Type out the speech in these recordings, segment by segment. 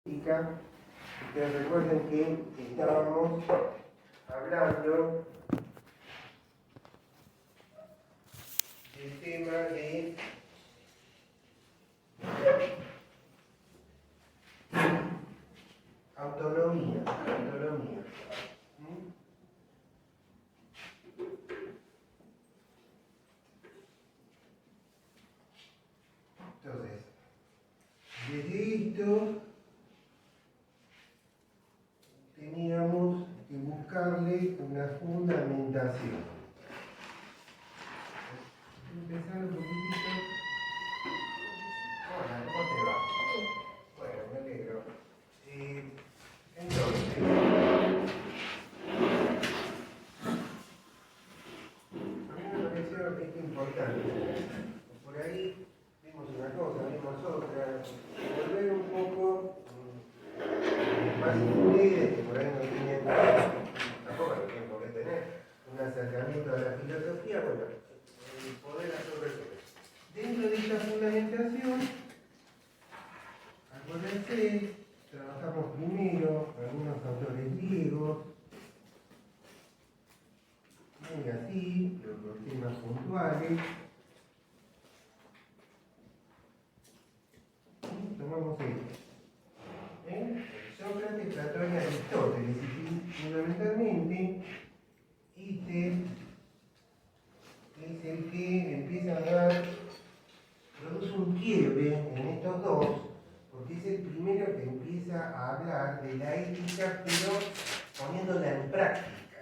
Ustedes recuerden que estábamos hablando del tema de autonomía. Entonces, desde esto teníamos que buscarle una fundamentación. Empezar un poquitito. Hola, ¿cómo te va? Bueno, me alegro. Entonces, a mí me pareció que es importante. Por ahí vimos una cosa, vimos otra. Volver un poco más ustedes que por ahí no tienen, tampoco no tienen por qué tener un acercamiento a la filosofía, bueno, poder absorber. Dentro de esta fundamentación, acuérdense, trabajamos primero algunos autores griegos, muy así, los temas puntuales. Y tomamos esto. Sócrates, Platón y Aristóteles, y fundamentalmente este es el que empieza a dar, produce un quiebre en estos dos, porque es el primero que empieza a hablar de la ética, pero poniéndola en práctica.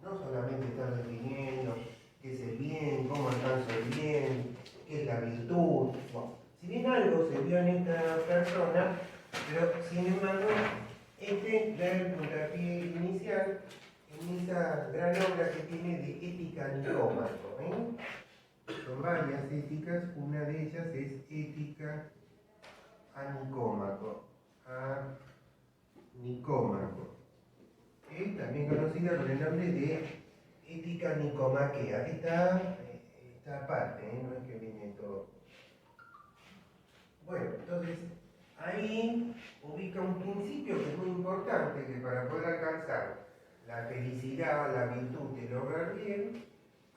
No solamente está definiendo qué es el bien, cómo alcanzo el bien, qué es la virtud. Bueno, si bien algo se vio en esta persona, pero sin embargo, este da el puntapié inicial en esa gran obra que tiene de ética Nicómaco. Son varias éticas, una de ellas es ética a Nicómaco. También conocida con el nombre de ética nicomaquea, que está esta parte, no es que viene todo. Bueno, entonces ahí ubica un principio que es muy importante, que para poder alcanzar la felicidad, la virtud, el lograr bien,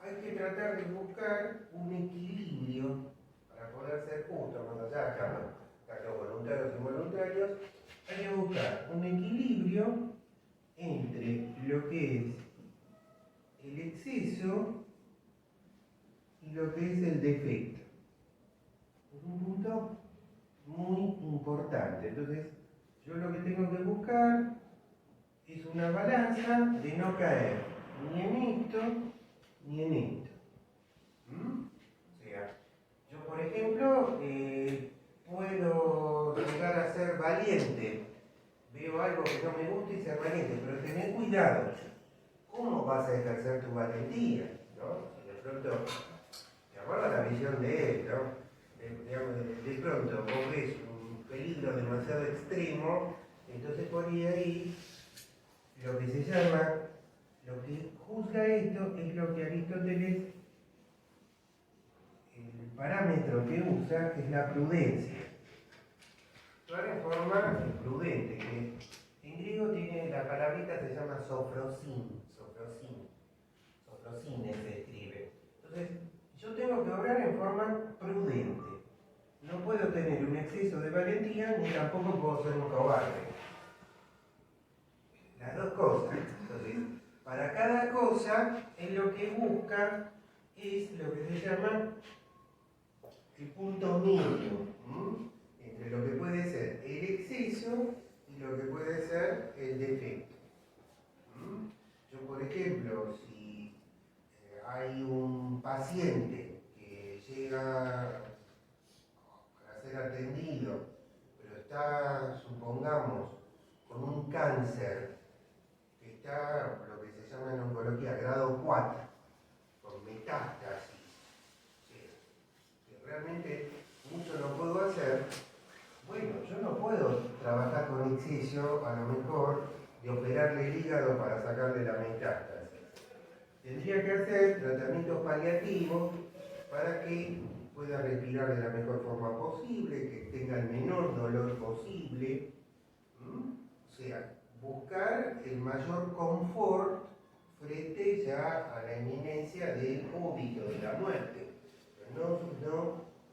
hay que tratar de buscar un equilibrio para poder ser justo, más allá de actos voluntarios y involuntarios, hay que buscar un equilibrio entre lo que es el exceso y lo que es el defecto. Es un punto muy importante. Entonces, yo lo que tengo que buscar es una balanza de no caer ni en esto ni en esto. O sea, yo por ejemplo puedo llegar a ser valiente. Veo algo que no me gusta y ser valiente, pero tener cuidado. ¿Cómo vas a ejercer tu valentía? ¿No? Si de pronto, de acuerdo a la visión de él, ¿no? De pronto vos ves un peligro demasiado extremo, entonces por ahí lo que se llama, lo que juzga esto es lo que Aristóteles, el parámetro que usa es la prudencia. Actuar en forma prudente, que en griego tiene la palabrita, se llama sofrosine se escribe. Entonces, yo tengo que obrar en forma prudente. No puedo tener un exceso de valentía, ni tampoco puedo ser un cobarde. Las dos cosas. Entonces, para cada cosa, en lo que busca es lo que se llama el punto medio, entre lo que puede ser el exceso y lo que puede ser el defecto. Yo, por ejemplo, si hay un paciente que llega a ser atendido, pero está, supongamos, con un cáncer que está, lo que se llama en oncología, grado 4, con metástasis, que realmente mucho no puedo hacer. Bueno, yo no puedo trabajar con exceso, a lo mejor, de operarle el hígado para sacarle la metástasis. Tendría que hacer tratamientos paliativos para que pueda respirar de la mejor forma posible, que tenga el menor dolor posible, mayor confort frente ya a la inminencia del óbito, de la muerte.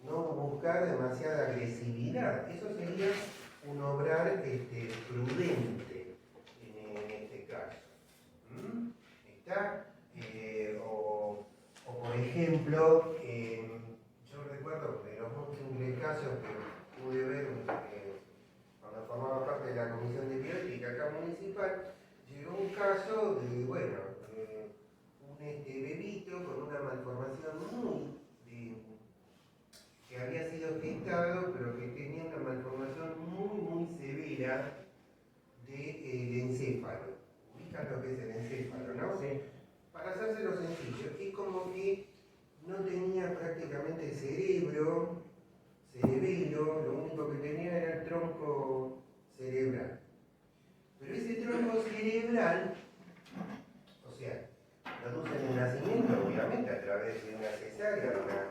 No buscar demasiada agresividad. Eso sería un obrar prudente en este caso. ¿Está? O por ejemplo, yo recuerdo de los múltiples casos que pude ver cuando formaba parte de la Comisión de Bioética acá municipal, llegó un caso de, bueno, un bebito con una malformación que había sido gestado, pero que tenía una malformación muy severa del encéfalo. ¿Ubican lo que es el encéfalo, no? Sí. Para hacérselo sencillo, es como que no tenía prácticamente cerebelo, lo único que tenía era el tronco cerebral. Pero ese tronco cerebral, o sea, produce el nacimiento, obviamente, a través de una cesárea, de una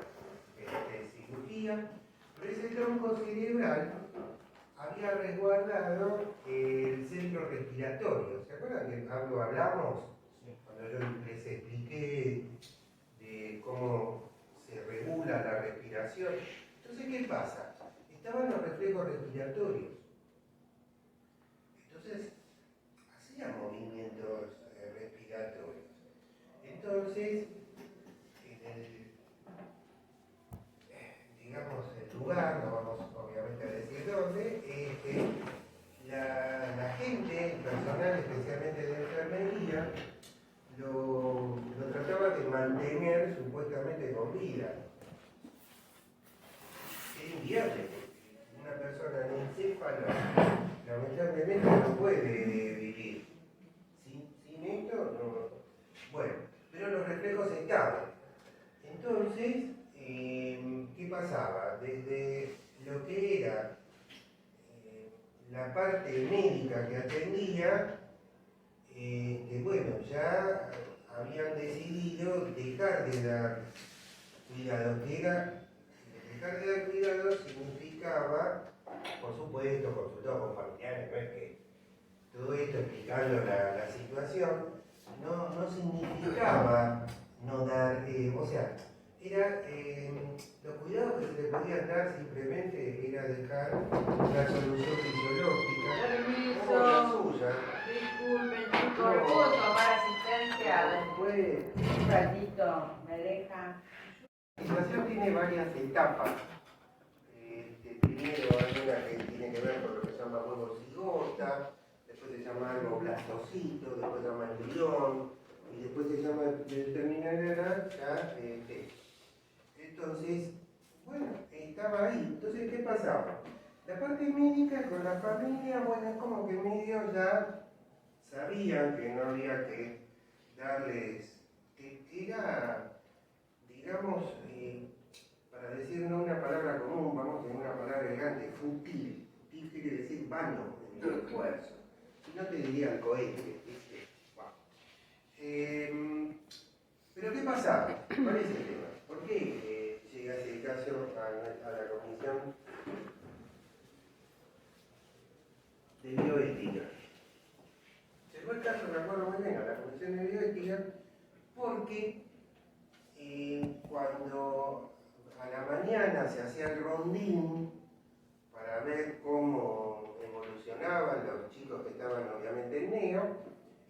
cirugía, pero ese tronco cerebral había resguardado el centro respiratorio. ¿Se acuerdan que hablamos? Cuando yo les expliqué de cómo se regula la respiración. Entonces, ¿qué pasa? Estaban los reflejos respiratorios. Entonces, hacían movimientos respiratorios. Entonces, digamos, el lugar, no vamos obviamente a decir dónde, la gente, el personal especialmente de enfermería, lo trataba de mantener supuestamente con vida. Es inviable, porque una persona en encéfalo lamentablemente no puede vivir. Sin esto, no. Bueno, pero los reflejos estaban. Entonces, ¿qué pasaba? Desde lo que era la parte médica que atendía, bueno, ya habían decidido dejar de dar cuidado, dejar de dar cuidado significaba, por supuesto, consultar con familiares, no es que todo esto explicando la situación, no significaba no dar, o sea, era, los cuidados que se le podían dar simplemente era dejar la solución fisiológica. Permiso. Como la suya. Disculpen, chicos, ¿le puedo tomar asistencia? Pues, Un ratito, ¿me deja? la situación tiene varias etapas. Primero hay una que tiene que ver con lo que se llama huevo cigota, después se llama algo blastocito, después se llama embrión, y después se llama terminal ya Entonces, bueno, estaba ahí. Entonces, ¿qué pasaba? La parte médica con la familia, bueno, es como que medio ya sabían que no había que darles, que era, digamos, para decir no una palabra común, vamos a tener una palabra elegante, futil. Futil quiere decir vano, el esfuerzo. Si no te diría el cohete, ¿viste? Wow. Pero ¿qué pasaba? ¿Cuál es el tema? ¿Por qué llega ese caso a la comisión de bioética? Llegó el caso, me acuerdo muy bien, a la comisión de bioética porque cuando a la mañana se hacía el rondín para ver cómo evolucionaban los chicos que estaban obviamente en neo,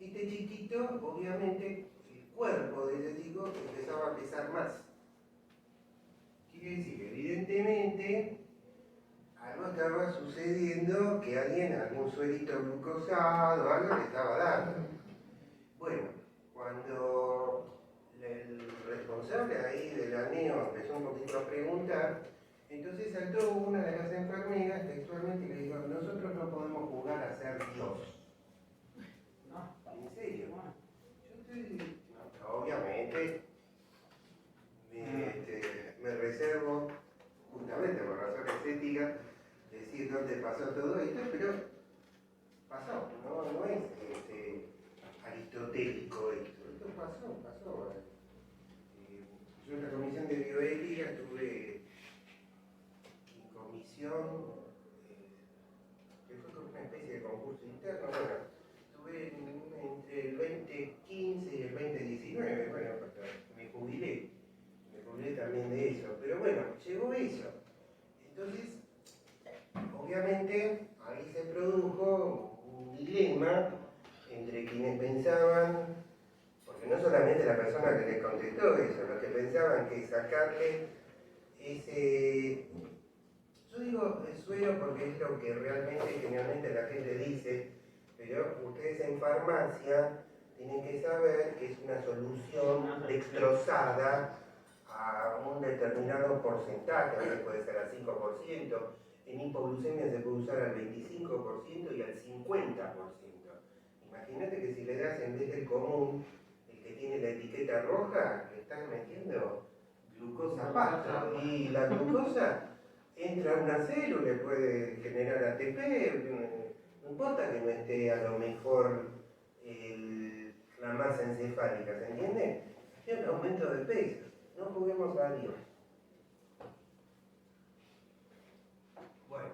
este chiquito, obviamente, el cuerpo de ese chico empezaba a pesar más. Quiere decir que evidentemente algo estaba sucediendo, que algún suerito glucosado, algo le estaba dando. Bueno, cuando el responsable ahí de la NEO empezó un poquito a preguntar, entonces saltó una de las enfermeras textualmente y le dijo: nosotros no podemos jugar a ser Dios. ¿En serio? Yo estoy, obviamente, me reservo, justamente por razones éticas, decir dónde pasó todo esto, pero pasó, no es aristotélico esto pasó. Yo en la comisión de bioética estuve en comisión, que fue como una especie de concurso interno, bueno, estuve en obviamente ahí se produjo un dilema entre quienes pensaban, porque no solamente la persona que les contestó eso, los que pensaban que sacarle ese, yo digo suero porque es lo que realmente generalmente la gente dice, pero ustedes en farmacia tienen que saber que es una solución dextrosada a un determinado porcentaje, a veces puede ser al 5%, en hipoglucemia se puede usar al 25% y al 50%. Imagínate que si le das en vez del común, el que tiene la etiqueta roja, le estás metiendo glucosa pasto, y la glucosa entra a una célula, puede generar ATP, no importa que no esté a lo mejor la masa encefálica, ¿se entiende? Es un aumento de peso, no juguemos a Dios. Bueno,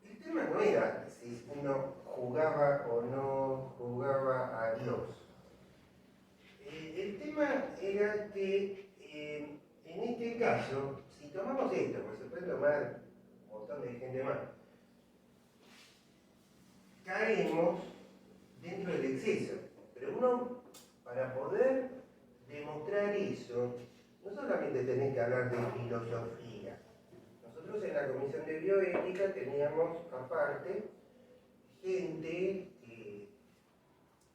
el tema no era si uno jugaba o no jugaba a Dios. El tema era que en este caso, si tomamos esto, pues se puede tomar un montón de gente más, caemos dentro del exceso. Pero uno, para poder demostrar eso, no solamente tenés que hablar de filosofía. Nosotros en la Comisión de Bioética teníamos aparte gente que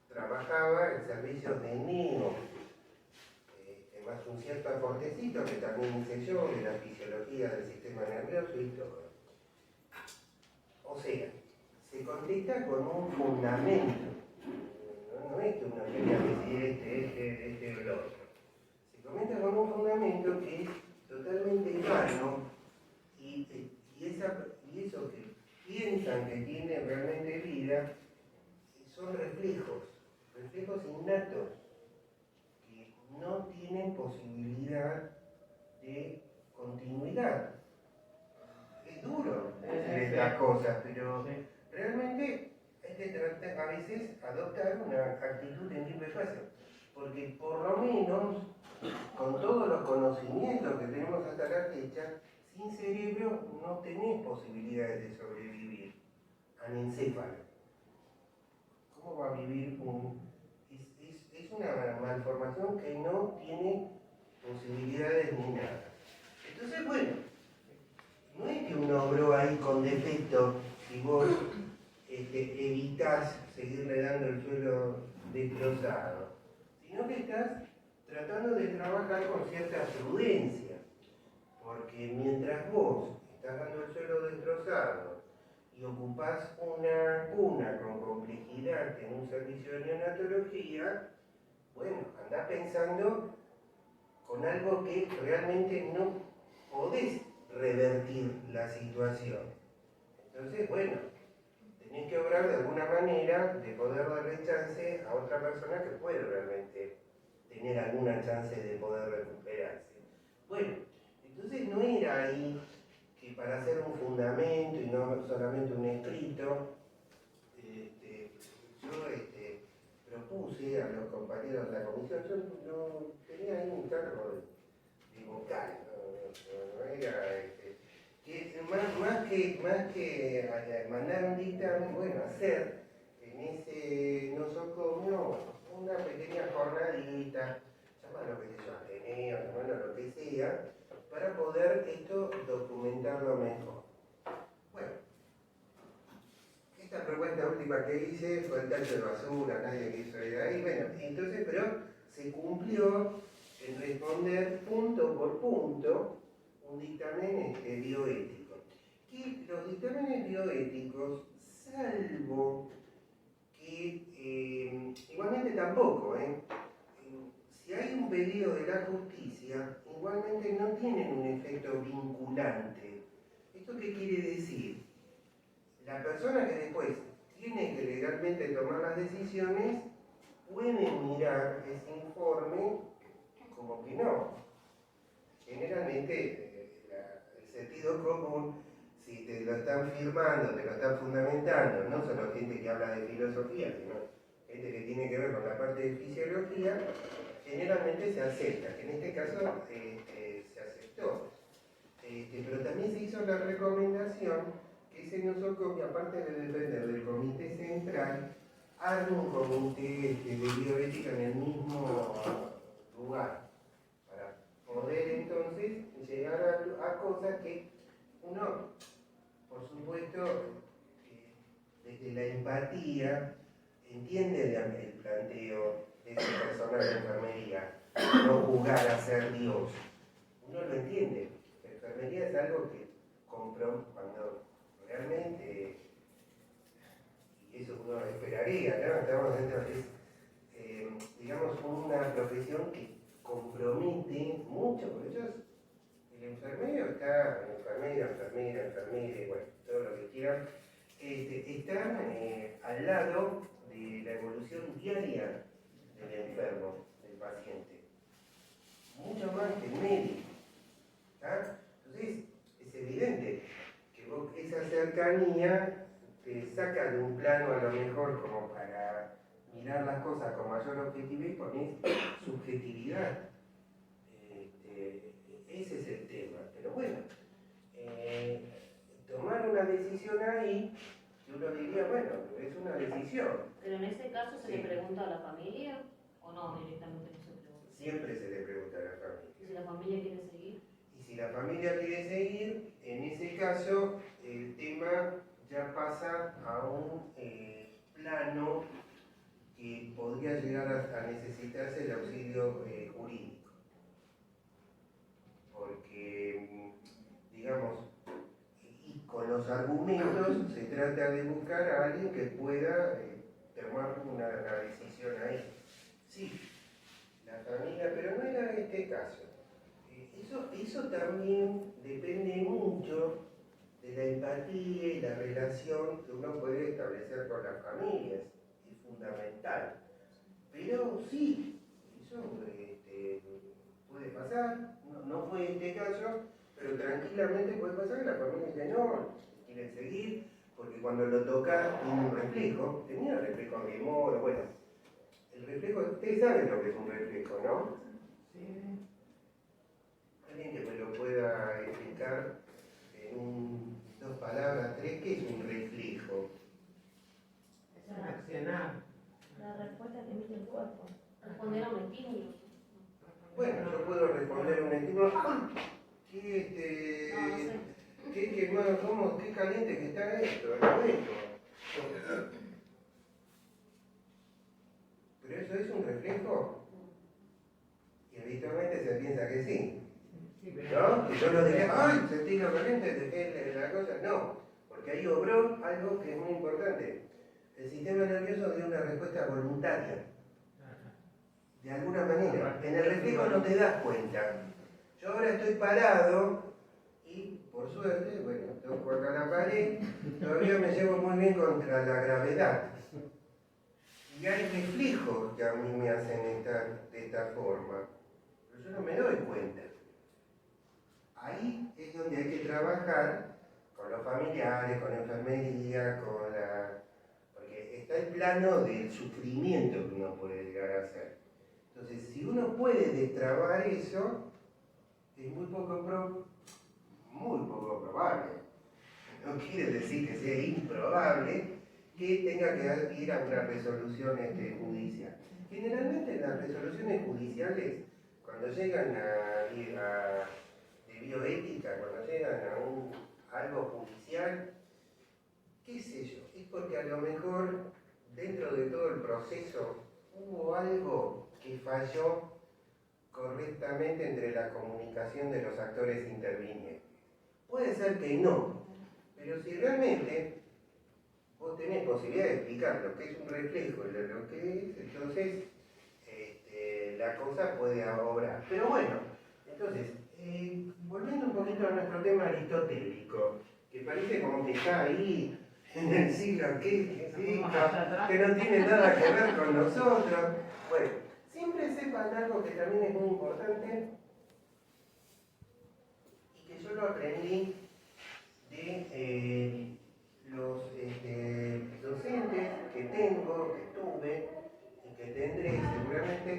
trabajaba en servicios de NEO, más un cierto aportecito que también hice yo de la fisiología del sistema nervioso y todo. O sea, se contesta con un fundamento. No es que uno quería decir este o el otro. Se comenta con un fundamento que es totalmente vano y eso que piensan que tiene realmente vida son reflejos innatos que no tienen posibilidad de continuidad. Es duro decir estas cosas, pero realmente hay que tratar a veces adoptar una actitud en libre fácil, porque por lo menos con todos los conocimientos que tenemos hasta la fecha, sin cerebro no tenés posibilidades de sobrevivir. Anencéfalo. ¿Cómo va a vivir es una malformación que no tiene posibilidades ni nada. Entonces, bueno, no es que uno obró ahí con defecto y vos evitás seguirle dando el suelo destrozado, sino que estás tratando de trabajar con cierta prudencia, porque mientras vos estás dando el suelo destrozado y ocupás una cuna con complejidad en un servicio de neonatología, bueno, andá pensando con algo que realmente no podés revertir la situación. Entonces, bueno, tenés que obrar de alguna manera de poder darle chance a otra persona que puede realmente tener alguna chance de poder recuperarse. Bueno, entonces no era ahí que para hacer un fundamento y no solamente un escrito, yo propuse a los compañeros de la comisión, yo no tenía ahí un cargo de vocal, no era que más que mandar un dictamen, bueno, hacer en ese nosocomio una pequeña jornadita, llamarlo que sé yo, Ateneo, llamarlo lo que sea, para poder esto documentarlo mejor. Bueno, esta propuesta última que hice fue el tacho de basura, nadie quiso ir ahí, bueno, entonces, pero se cumplió en responder punto por punto un dictamen bioético. Que los dictámenes bioéticos, salvo que igualmente tampoco, si hay un pedido de la justicia, igualmente no tienen un efecto vinculante. ¿Esto qué quiere decir? La persona que después tiene que legalmente tomar las decisiones puede mirar ese informe como que no. Generalmente el sentido común, si te lo están firmando, te lo están fundamentando, no solo gente que habla de filosofía, sino gente que tiene que ver con la parte de fisiología, generalmente se acepta, que en este caso se aceptó. Pero también se hizo la recomendación que ese nosocomio, aparte de depender del comité central, arma un comité de bioética en el mismo lugar, para poder entonces llegar a cosas que uno, por supuesto, desde la empatía, entiende el planteo de ese personal de enfermería, no jugar a ser Dios. Uno lo entiende. La enfermería es algo que cuando realmente, y eso uno esperaría, ¿no? Estamos dentro de, digamos, una profesión que compromete mucho, por ellos el enfermero está, enfermera, bueno, todo lo que quieran, están al lado de la evolución diaria del enfermo, del paciente, mucho más que el médico. ¿Tá? Entonces, es evidente que vos esa cercanía te saca de un plano a lo mejor como para mirar las cosas con mayor objetividad y ponés subjetividad. Ese es el tema. Pero bueno, tomar una decisión ahí, uno diría, bueno, es una decisión. Pero en ese caso se le pregunta a la familia o no, directamente no se pregunta. Siempre se le pregunta a la familia. ¿Y si la familia quiere seguir? Y si la familia quiere seguir, en ese caso el tema ya pasa a un plano que podría llegar a necesitarse el auxilio jurídico. Porque, digamos, y con los argumentos se trata de buscar a alguien que pueda tomar una decisión ahí. Sí, la familia, pero no era este caso. Eso también depende mucho de la empatía y la relación que uno puede establecer con las familias. Es fundamental. Pero sí, eso puede pasar. No fue este caso, pero tranquilamente puede pasar que la familia dice no, quieren seguir, porque cuando lo toca tiene un reflejo. Tenía un reflejo a mi modo, bueno. El reflejo, ustedes saben lo que es un reflejo, ¿no? Sí. Alguien que me lo pueda explicar en 2 palabras, 3, ¿qué es un reflejo? Es reaccionar. La respuesta que emite el cuerpo. Responder a un estímulo. Bueno, yo puedo responder a un estímulo. Qué caliente que está esto, Pero eso es un reflejo. Y habitualmente se piensa que sí. ¿No? Que yo lo dejé, ¡ay! Sentí lo caliente, dejé la cosa. No, porque ahí obró algo que es muy importante. El sistema nervioso dio una respuesta voluntaria. De alguna manera. En el reflejo no te das cuenta. Yo ahora estoy parado y, por suerte, bueno, toco acá la pared, todavía me llevo muy bien contra la gravedad. Y hay reflejos que a mí me hacen estar de esta forma. Pero yo no me doy cuenta. Ahí es donde hay que trabajar con los familiares, con la enfermería, porque está el plano del sufrimiento que uno puede llegar a hacer. Entonces, si uno puede destrabar eso, es muy poco probable. No quiere decir que sea improbable que tenga que ir a una resolución judicial. Generalmente las resoluciones judiciales, cuando llegan de bioética, cuando llegan a algo judicial, qué sé yo, es porque a lo mejor dentro de todo el proceso hubo algo que falló correctamente entre la comunicación de los actores intervinientes. Puede ser que no, pero si realmente vos tenés posibilidad de explicar lo que es un reflejo de lo que es, entonces la cosa puede obrar. Pero bueno, entonces, volviendo un poquito a nuestro tema aristotélico, que parece como que está ahí en el siglo que no tiene nada que ver con nosotros. Bueno, siempre sepan algo que también es muy importante y que yo lo aprendí de los docentes que tengo, que tuve y que tendré seguramente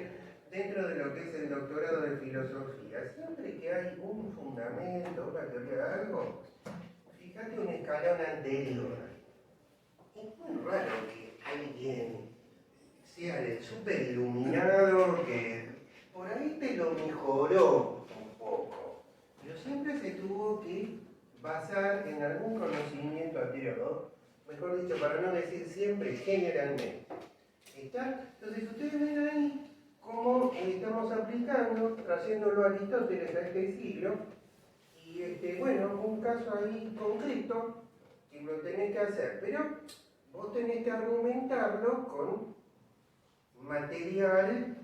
dentro de lo que es el doctorado de filosofía. Siempre que hay un fundamento, una teoría de algo, fíjate un escalón anterior. Es muy raro que alguien sea el super iluminado que por ahí te lo mejoró un poco, pero siempre se tuvo que basar en algún conocimiento anterior, mejor dicho, para no decir siempre, generalmente. ¿Está? Entonces ustedes ven ahí cómo estamos aplicando, trayéndolo a Aristóteles a este siglo, y bueno, un caso ahí concreto que lo tenés que hacer, pero vos tenés que argumentarlo con material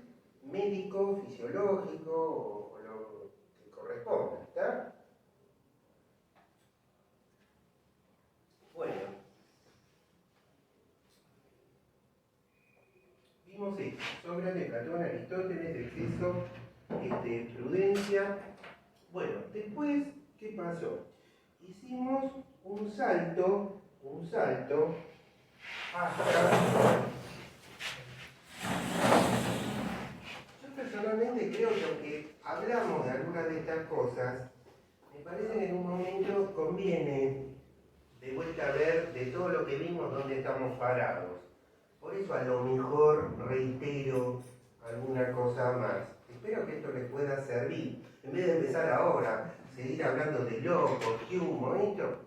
médico, fisiológico o lo que corresponda, ¿está? Bueno, vimos esto, Sócrates, de Platón, Aristóteles, exceso, prudencia. Bueno, después, ¿qué pasó? Hicimos un salto hasta... Yo personalmente creo que aunque hablamos de algunas de estas cosas, me parece que en un momento conviene de vuelta a ver de todo lo que vimos dónde estamos parados. Por eso a lo mejor reitero alguna cosa más. Espero que esto les pueda servir. En vez de empezar ahora, seguir hablando de locos, Hume, esto,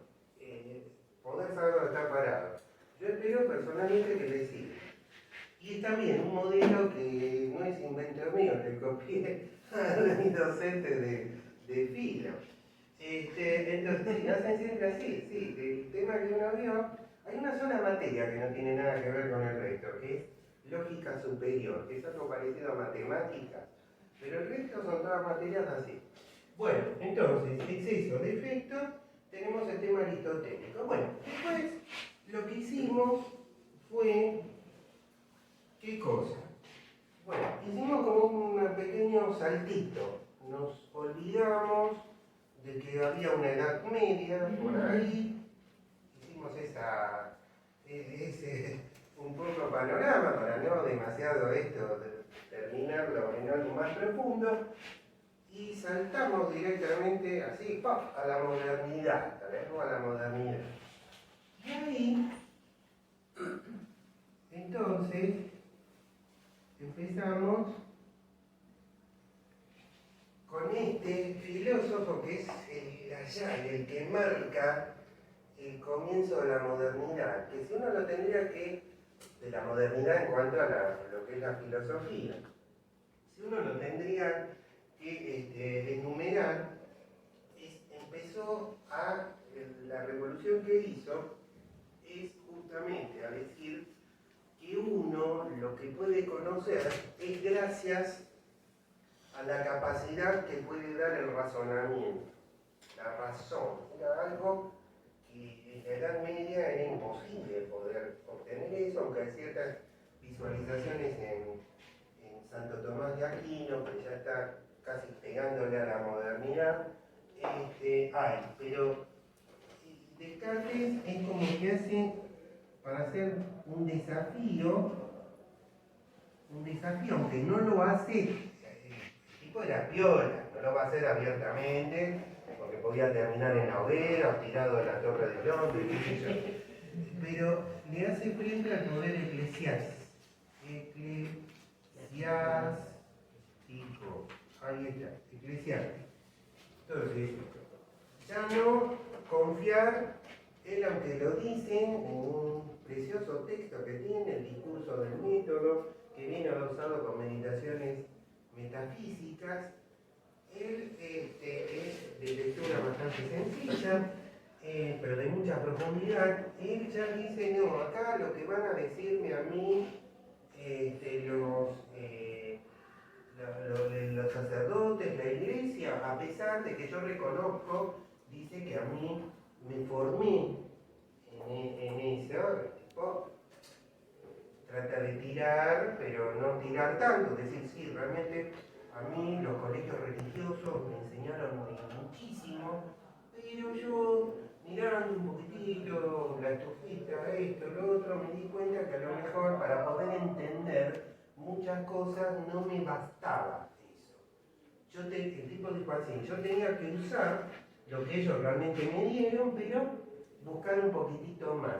poder saber dónde está parado. Yo espero personalmente que les sirva. Y está bien, un modelo que no es invento mío, le copié a mi docente de filo. Entonces, si hacen siempre así, sí, el tema que uno vio, hay una sola materia que no tiene nada que ver con el resto, que es lógica superior, que es algo parecido a matemáticas, pero el resto son todas materias así. Bueno, entonces, exceso, defecto, tenemos el tema aristotélico. Bueno, después lo que hicimos fue, ¿qué cosa? Bueno, hicimos como un pequeño saltito, nos olvidamos de que había una edad media por ahí, hicimos ese un poco panorama para no demasiado esto, terminarlo en algo más profundo, y saltamos directamente así, ¡paf!, a la modernidad, a la modernidad. Y ahí, entonces, empezamos con este filósofo que es el que marca el comienzo de la modernidad, que si uno lo tendría que, de la modernidad en cuanto a lo que es la filosofía, si uno lo tendría que enumerar, empezó la revolución que hizo es justamente a decir que uno lo que puede conocer es gracias a la capacidad que puede dar el razonamiento, la razón. Era algo que en la Edad Media era imposible poder obtener eso, aunque hay ciertas visualizaciones en Santo Tomás de Aquino, que ya está casi pegándole a la modernidad, pero Descartes es como que hace, para hacer un desafío, aunque no lo hace, el tipo era piola, no lo va a hacer abiertamente, porque podía terminar en la hoguera o tirado de la Torre de Londres, qué sé yo. Pero le hace frente al poder eclesiástico. Ahí está, eclesiástico. Entonces, ya no confiar, él aunque lo dice en un precioso texto que tiene, el discurso del método, que viene adosado con meditaciones metafísicas, él es de lectura bastante sencilla, pero de mucha profundidad. Él ya dice, no, acá lo que van a decirme a mí los sacerdotes, la iglesia, a pesar de que yo reconozco, dice que a mí me formé en eso, tipo, trata de tirar, pero no tirar tanto, es decir, sí, realmente a mí los colegios religiosos me enseñaron muchísimo, pero yo mirando un poquitito la estufita, esto, lo otro, me di cuenta que a lo mejor para poder entender muchas cosas no me bastaba eso. El tipo dijo así, yo tenía que usar lo que ellos realmente me dieron, pero buscar un poquitito más.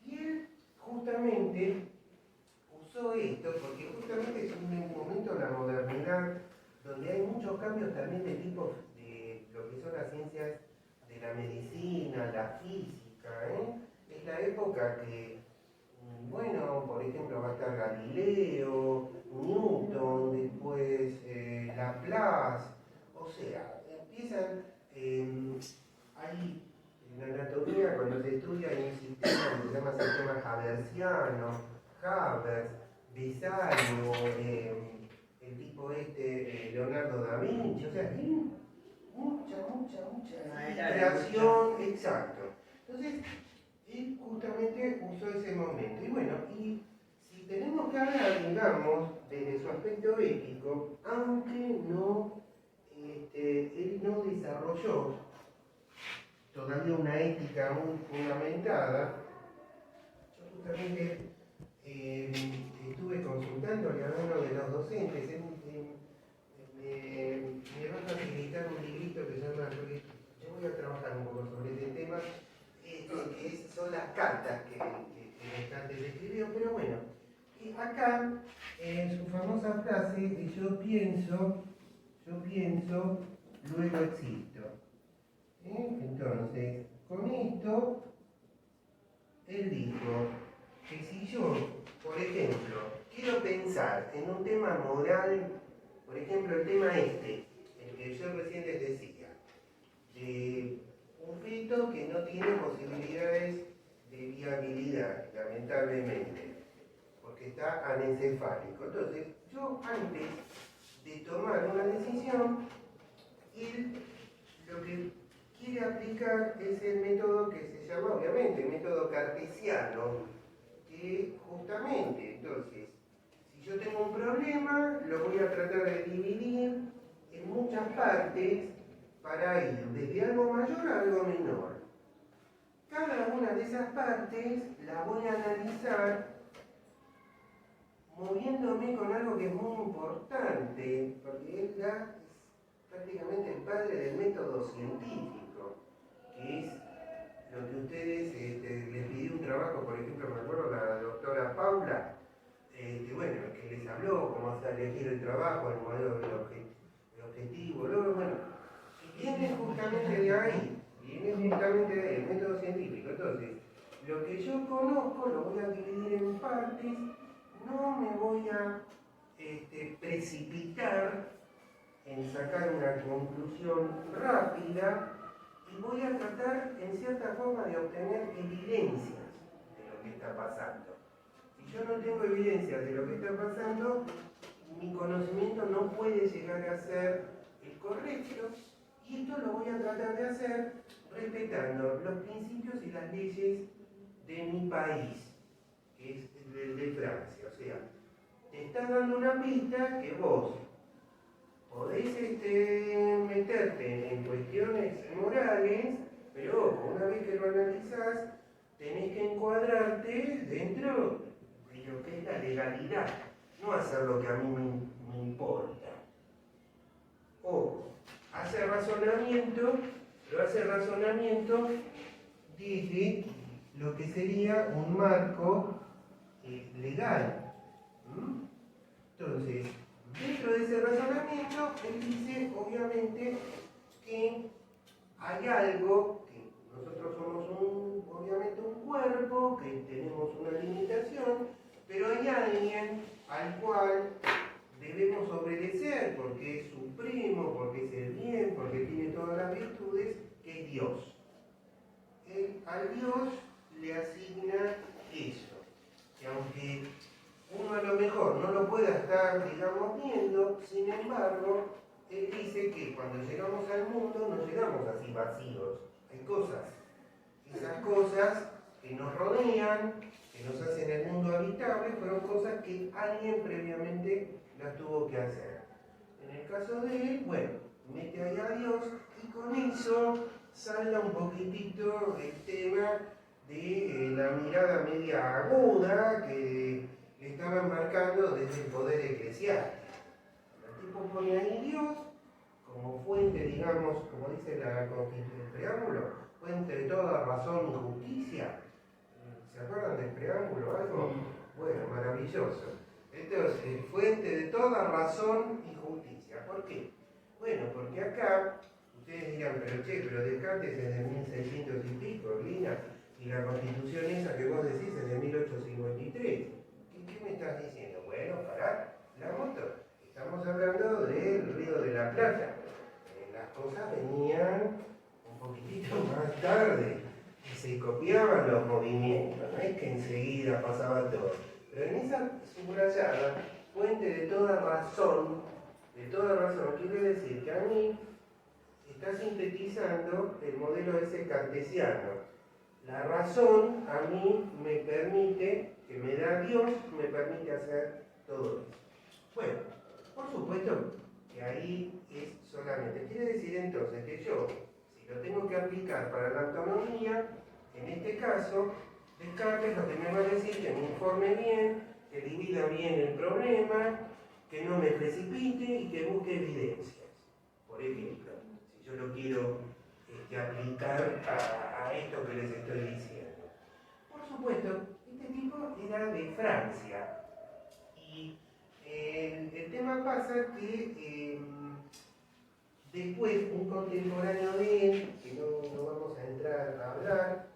Y él justamente usó esto porque justamente es un momento de la modernidad donde hay muchos cambios también de tipo de lo que son las ciencias de la medicina, la física, ¿eh? Es la época que, bueno, por ejemplo va a estar Galileo, Newton, después Laplace, o sea, empiezan ahí en la anatomía cuando se estudia hay un sistema que se llama sistema Haversiano, Haber, Besalio, el tipo Leonardo da Vinci, o sea, hay mucha creación, exacto. Entonces, él justamente usó ese momento. Y bueno, y si tenemos que hablar, digamos, desde su aspecto ético, aunque no, él no desarrolló todavía una ética muy fundamentada, yo justamente estuve consultándole a uno de los docentes, me va a facilitar un librito que se llama, yo voy a trabajar un poco sobre este tema, son las cartas que Descartes escribió, pero bueno, acá en su famosa frase, yo pienso, luego existo. Entonces, con esto, él dijo que si yo, por ejemplo, quiero pensar en un tema moral, por ejemplo, el tema el que yo recién les decía, de un feto que no tiene posibilidades de viabilidad, lamentablemente, porque está anencefálico. Entonces, yo antes de tomar una decisión, él lo que quiere aplicar es el método que se llama, obviamente, el método cartesiano, que justamente, entonces, si yo tengo un problema, lo voy a tratar de dividir en muchas partes para ir desde algo mayor a algo menor. Cada una de esas partes la voy a analizar moviéndome con algo que es muy importante, porque él es prácticamente el padre del método científico, que es lo que ustedes les pidió un trabajo, por ejemplo, me acuerdo la doctora Paula, bueno, que les habló cómo hacer elegir el trabajo, el modelo del objetivo, luego, bueno, viene justamente de ahí, el método científico. Entonces, lo que yo conozco lo voy a dividir en partes, no me voy a precipitar en sacar una conclusión rápida y voy a tratar en cierta forma de obtener evidencias de lo que está pasando. Si yo no tengo evidencias de lo que está pasando, mi conocimiento no puede llegar a ser el correcto, y esto lo voy a tratar de hacer respetando los principios y las leyes de mi país, que es el de Francia. O sea, te está dando una pista que vos podés meterte en cuestiones morales, pero ojo, una vez que lo analizás, tenés que encuadrarte dentro de lo que es la legalidad, no hacer lo que a mí me importa. Ojo, hace razonamiento desde lo que sería un marco legal. Entonces, dentro de ese razonamiento, él dice, obviamente, que hay algo, que nosotros somos obviamente un cuerpo, que tenemos una limitación, pero hay alguien al cual debemos obedecer porque es supremo, porque es el bien, porque tiene todas las virtudes, que es Dios. A Dios le asigna eso, que aunque uno a lo mejor no lo pueda estar, digamos, viendo, sin embargo, él dice que cuando llegamos al mundo no llegamos así vacíos, hay cosas, esas cosas que nos rodean, que nos hacen el mundo habitable, fueron cosas que alguien previamente las tuvo que hacer. En el caso de él, bueno, mete ahí a Dios y con eso salga un poquitito el tema de la mirada media aguda que le estaban marcando desde el poder eclesiástico. El tipo pone ahí Dios como fuente, digamos, como dice el preámbulo, fuente de toda razón y justicia. ¿Se acuerdan del preámbulo o algo? Bueno, maravilloso. Entonces, fuente de toda razón y justicia. ¿Por qué? Bueno, porque acá, ustedes dirán, pero Descartes es de 1600 y pico, Lina, y la Constitución esa que vos decís es de 1853. ¿Qué me estás diciendo? Bueno, pará, la moto. Estamos hablando del Río de la Plata. Las cosas venían un poquitito más tarde y se copiaban los movimientos, no es que enseguida pasaba todo. Pero en esa subrayada, fuente de toda razón, quiere decir que a mí está sintetizando el modelo ese cartesiano. La razón a mí me permite, que me da Dios, me permite hacer todo eso. Bueno, por supuesto que ahí es solamente. Quiere decir entonces que yo, si lo tengo que aplicar para la autonomía, en este caso, Descartes lo que me va a decir que me informe bien, que divida bien el problema, que no me precipite y que busque evidencias. Por ejemplo, si yo lo quiero aplicar a esto que les estoy diciendo. Por supuesto, este tipo era de Francia. Y el tema pasa que después un contemporáneo de él, que no vamos a entrar a hablar,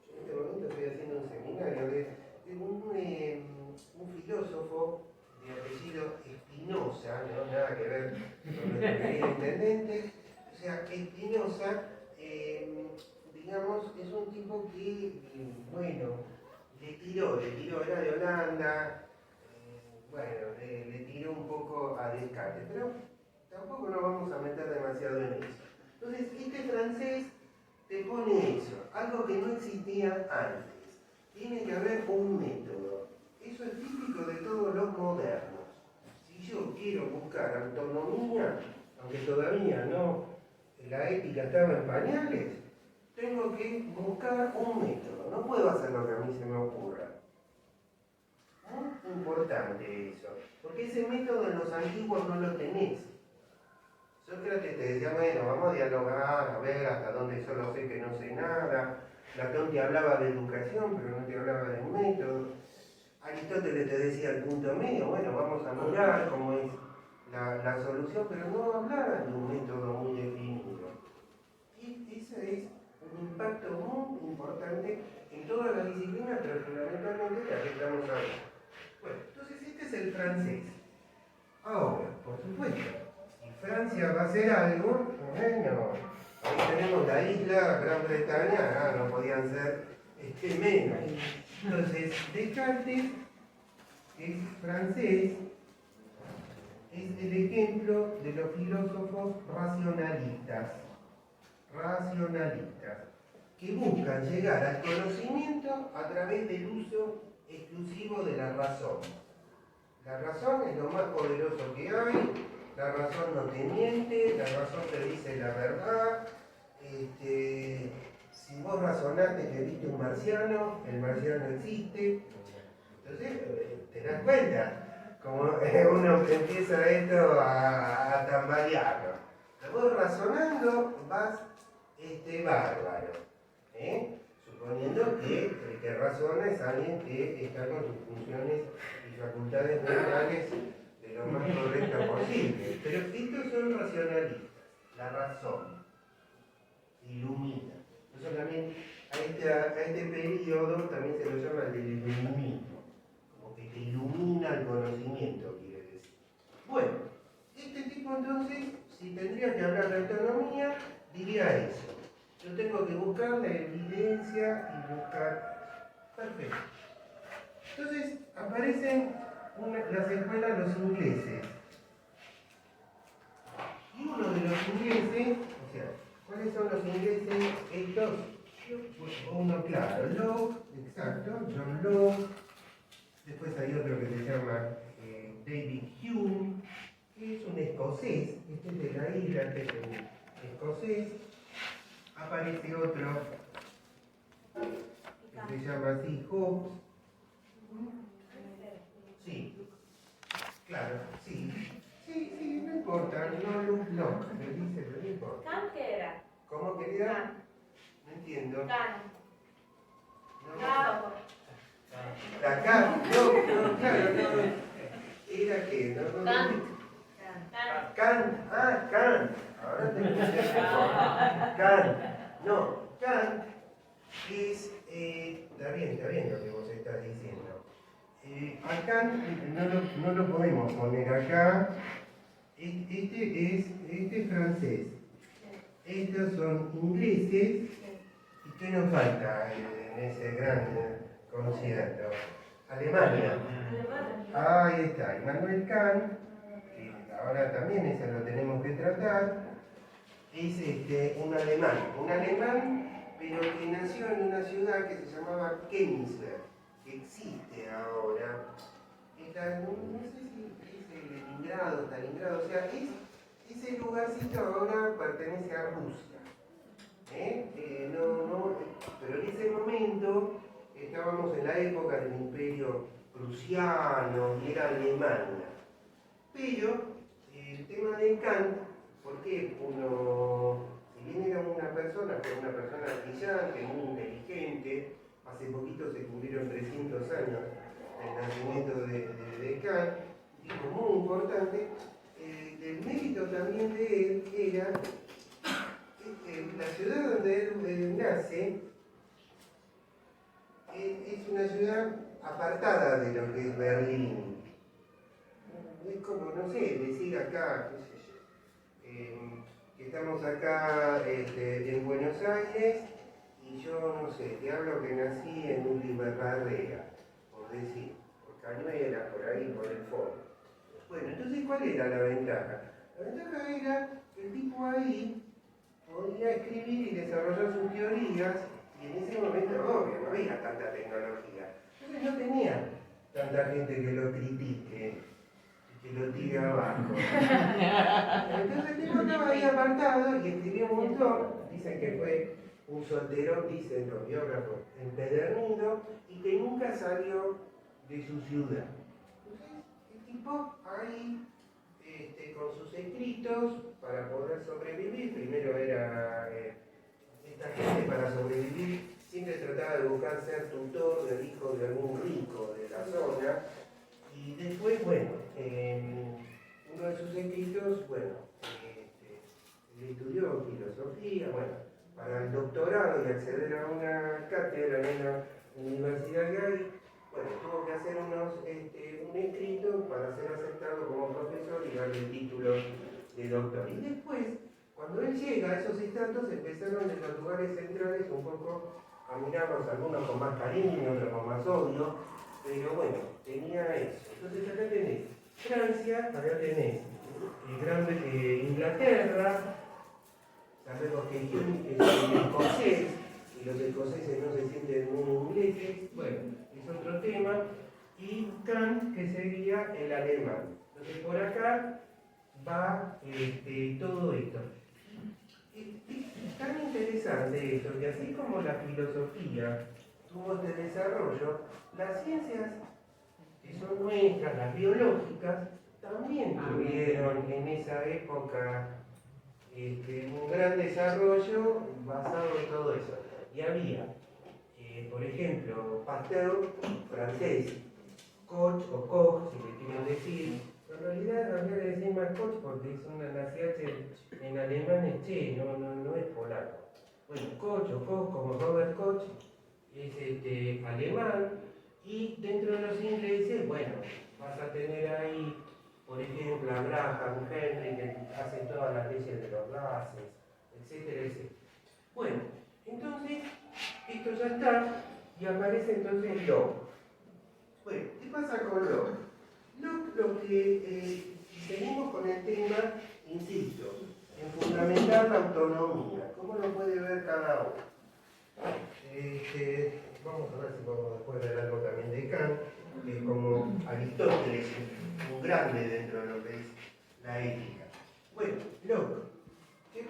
yo en este momento estoy haciendo un seminario de un filósofo de apellido Espinosa, no nada que ver con nuestro querido intendente, o sea, Espinosa, digamos, es un tipo que, bueno, le tiró, era de Holanda, bueno, le tiró un poco a Descartes, pero tampoco nos vamos a meter demasiado en eso. Entonces, este francés te pone eso, algo que no existía antes. Tiene que haber un método. Eso es típico de todos los modernos. Si yo quiero buscar autonomía, aunque todavía no, la ética estaba en pañales, tengo que buscar un método. No puedo hacer lo que a mí se me ocurra. Muy importante eso, porque ese método en los antiguos no lo tenés. Sócrates te decía, bueno, vamos a dialogar, a ver hasta dónde solo sé que no sé nada. Platón te hablaba de educación, pero no te hablaba de un método. Aristóteles te decía el punto medio, bueno, vamos a mirar cómo es la solución, pero no hablaban de un método muy definido. Y ese es un impacto muy importante en todas las disciplinas, pero fundamentalmente la que estamos hablando. Bueno, entonces este es el francés. Ahora, por supuesto, si Francia va a hacer algo, bueno, ahí tenemos la isla, Gran Bretaña, no podían ser menos. Entonces, Descartes es francés, es el ejemplo de los filósofos racionalistas, que buscan llegar al conocimiento a través del uso exclusivo de la razón. La razón es lo más poderoso que hay, la razón no te miente, la razón te dice la verdad. Si vos razonaste que viste un marciano, el marciano existe. Entonces, te das cuenta, como uno que empieza esto a tambalearlo. Vos razonando vas bárbaro. Suponiendo que el que razona es alguien que está con sus funciones y facultades mentales de lo más correcta posible. Pero estos son racionalistas. La razón ilumina. Eso también, a este periodo también se lo llama el del iluminismo. Como que te ilumina el conocimiento, quiere decir. Bueno, este tipo entonces, si tendría que hablar de autonomía, diría eso. Yo tengo que buscar la evidencia y buscar... Perfecto. Entonces aparecen las escuelas los ingleses. Y uno de los ingleses, o sea, ¿cuáles son los ingleses? Estos, uno claro, Locke, exacto, John Locke. Después hay otro que se llama David Hume, que es un escocés, este es de la isla, este es un escocés. Aparece otro que se llama así, Hobbes. Sí, claro, sí, no importa, no, le dice, pero no importa. ¿Kant qué era? ¿Cómo querida? No entiendo. diciendo? Claro. No, Claro. acá, no, claro, no. ¿Era qué? No, Kant. Kant, Kant. Ahora te escuché. Kant. No, Kant es, está bien lo que vos estás diciendo. A Kant no lo podemos poner acá. Este es francés. Estos son ingleses. ¿Y qué nos falta en ese gran concierto? Alemania. Ahí está, Immanuel Kant, que ahora también ese lo tenemos que tratar, es un alemán, pero que nació en una ciudad que se llamaba Königsberg, que existe ahora. Está, no sé si es Leningrado, Stalingrado, o sea, ese lugarcito ahora pertenece a Rusia. Pero en ese momento estábamos en la época del Imperio Prusiano y era Alemania. Pero el tema de Kant, porque si bien era una persona brillante, muy inteligente, hace poquito se cumplieron 300 años del nacimiento de Kant, dijo muy importante, el mérito también de él era la ciudad donde él nace es una ciudad apartada de lo que es Berlín. Es como, no sé, decir acá, qué sé yo, que estamos acá en Buenos Aires y yo, no sé, te hablo que nací en Última Barrera, por decir, por Cañuelas, por ahí, por el fondo. Bueno, entonces, ¿cuál era la ventaja? La ventaja era que el tipo ahí podía escribir y desarrollar sus teorías, y en ese momento, obvio, no había tanta tecnología. Entonces no tenía tanta gente que lo critique, que lo tire abajo. Entonces el tipo estaba ahí apartado y escribió un montón. Dicen que fue un solterón, dicen los biógrafos, empedernido, y que nunca salió de su ciudad. Entonces el tipo ahí, con sus escritos, para poder sobrevivir, primero era esta gente para sobrevivir, siempre trataba de buscar ser tutor del hijo de algún rico de la zona, y después, bueno, uno de sus escritos, bueno, él estudió filosofía, bueno, para el doctorado y acceder a una cátedra en la universidad que hay, bueno, tuvo que hacer un escrito para ser aceptado como profesor y darle el título de doctor. Y después, cuando él llega a esos estratos, empezaron en los lugares centrales un poco a mirarlos, algunos con más cariño, otros con más odio, pero bueno, tenía eso. Entonces acá tenés Francia, acá tenés Inglaterra, sabemos que Hume es escocés, y los escoceses no se sienten muy ingleses, bueno, es otro tema, y Kant, que sería el alemán. Entonces por acá va todo esto. Es tan interesante esto, que así como la filosofía tuvo este desarrollo, las ciencias que son nuestras, las biológicas, también tuvieron en esa época un gran desarrollo basado en todo eso. Y había, por ejemplo, Pasteur, francés, Koch o Koch, si le quieren decir, en realidad habría que decir más Koch porque es la CH en alemán es che, no es polaco. Bueno, Koch o Koch, como Robert Koch, es alemán, y dentro de los ingleses, bueno, vas a tener ahí, por ejemplo, a Graham, Henry, que hace todas las leyes de los gases, etcétera, etcétera. Bueno, entonces, esto ya está, y aparece entonces Locke. Bueno, ¿qué pasa con Locke? Locke, lo que seguimos con el tema, insisto, en fundamentar la autonomía, ¿cómo lo puede ver cada uno? Vamos a ver si podemos después ver algo también de Kant, que como Aristóteles, un grande dentro de lo que es la ética. Bueno, Locke. ¿Qué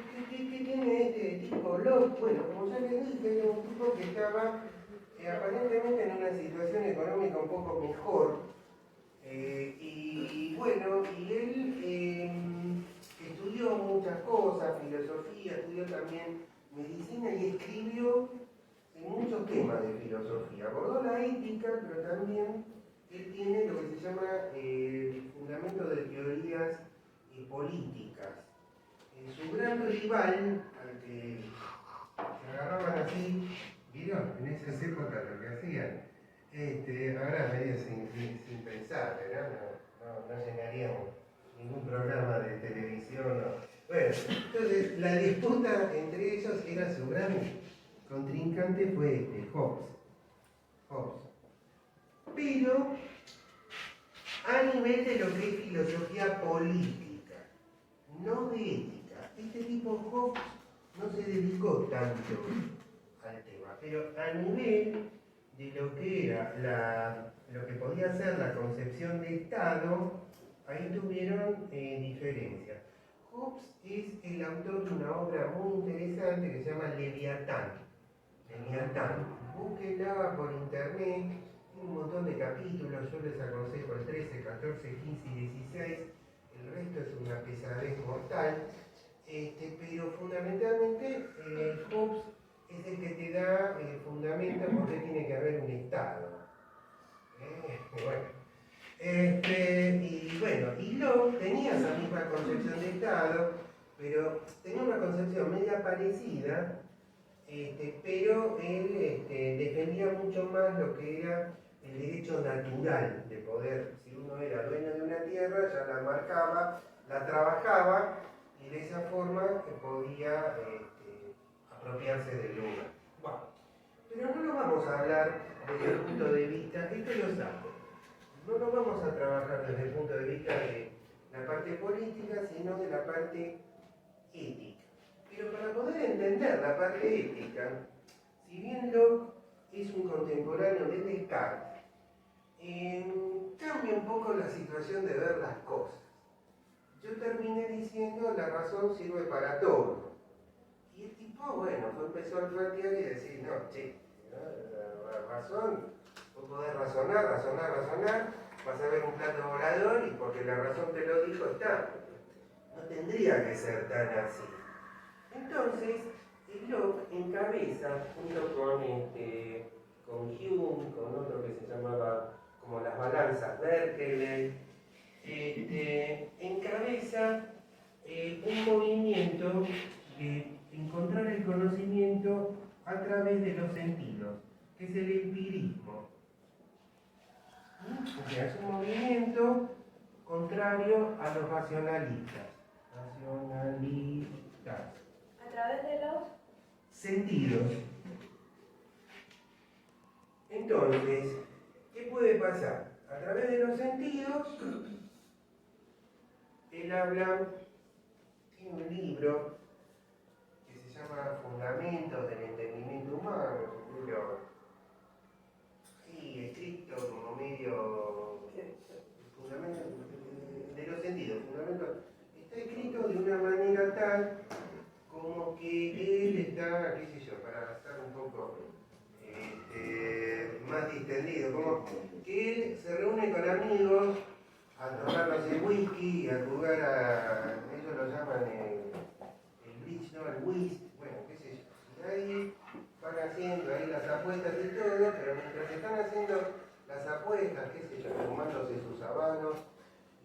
tiene este tipo Locke? Bueno, como ya les dije, era un tipo que estaba aparentemente en una situación económica un poco mejor. Y bueno, y él estudió muchas cosas, filosofía, estudió también medicina y escribió en muchos temas de filosofía. Abordó la ética, pero también él tiene lo que se llama fundamento de teorías políticas. Su gran rival, al que se agarraban así, ¿vieron? En esas épocas lo que hacían, ahora medio sin pensar, ¿verdad? No llenaríamos ningún programa de televisión. No. Bueno, entonces la disputa entre ellos era su gran contrincante fue Hobbes. Pero a nivel de lo que es filosofía política, no de ética. Este tipo Hobbes no se dedicó tanto al tema, pero a nivel de lo que era lo que podía ser la concepción de Estado, ahí tuvieron diferencias. Hobbes es el autor de una obra muy interesante que se llama Leviatán. Búsquenla por internet, tiene un montón de capítulos, yo les aconsejo el 13, 14, 15 y 16, el resto es una pesadez mortal, pero fundamentalmente Hobbes es el que te da el fundamento por qué tiene que haber un Estado. Y Locke tenía esa misma concepción de Estado, pero tenía una concepción media parecida, pero él defendía mucho más lo que era el derecho natural de poder. Si uno era dueño de una tierra, ya la marcaba, la trabajaba y de esa forma podía apropiarse del lugar. Bueno, pero no lo vamos a hablar desde el punto de vista, esto lo sabe, no lo vamos a trabajar desde el punto de vista de la parte política, sino de la parte ética. Pero para poder entender la parte ética, si bien Locke es un contemporáneo de Descartes, cambia un poco la situación de ver las cosas. Yo terminé diciendo la razón sirve para todo. Y el tipo, bueno, empezó a olfatear y decir, no, che, ¿no? La razón, vos podés razonar, vas a ver un plato volador y porque la razón te lo dijo está. No tendría que ser tan así. Entonces, Locke encabeza, junto con Hume, con otro que se llamaba como las balanzas Berkeley, encabeza un movimiento de encontrar el conocimiento a través de los sentidos, que es el empirismo. O sea, es un movimiento contrario a los racionalistas. A través de los Sentidos. Entonces, ¿qué puede pasar? A través de los sentidos, él habla, tiene un libro que se llama Fundamentos del Entendimiento Humano, un libro, sí, escrito como medio, fundamento de los sentidos, fundamentos, está escrito de una manera tal como que él está, qué sé yo, para estar un poco más distendido, como que él se reúne con amigos a tomarnos el whisky, a jugar a, ellos lo llaman el bridge, no, el whist, bueno, qué sé yo. Y ahí van haciendo ahí las apuestas y todo, pero mientras están haciendo las apuestas, qué sé yo, fumándose sus habanos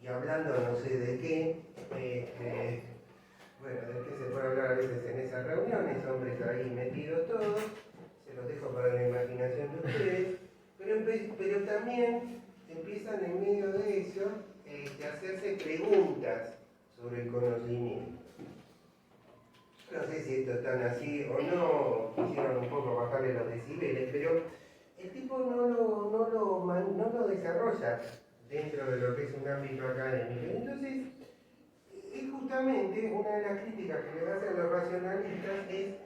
y hablando no sé de qué, bueno, de qué se puede hablar a veces en esas reuniones, hombres ahí metidos todos, se los dejo para la imaginación de ustedes, pero también empiezan en medio de eso a hacerse preguntas sobre el conocimiento. No sé si esto es tan así o no, quisieron un poco bajarle los decibeles, pero el tipo no lo desarrolla dentro de lo que es un ámbito académico. Entonces, y justamente una de las críticas que le hacen los racionalistas es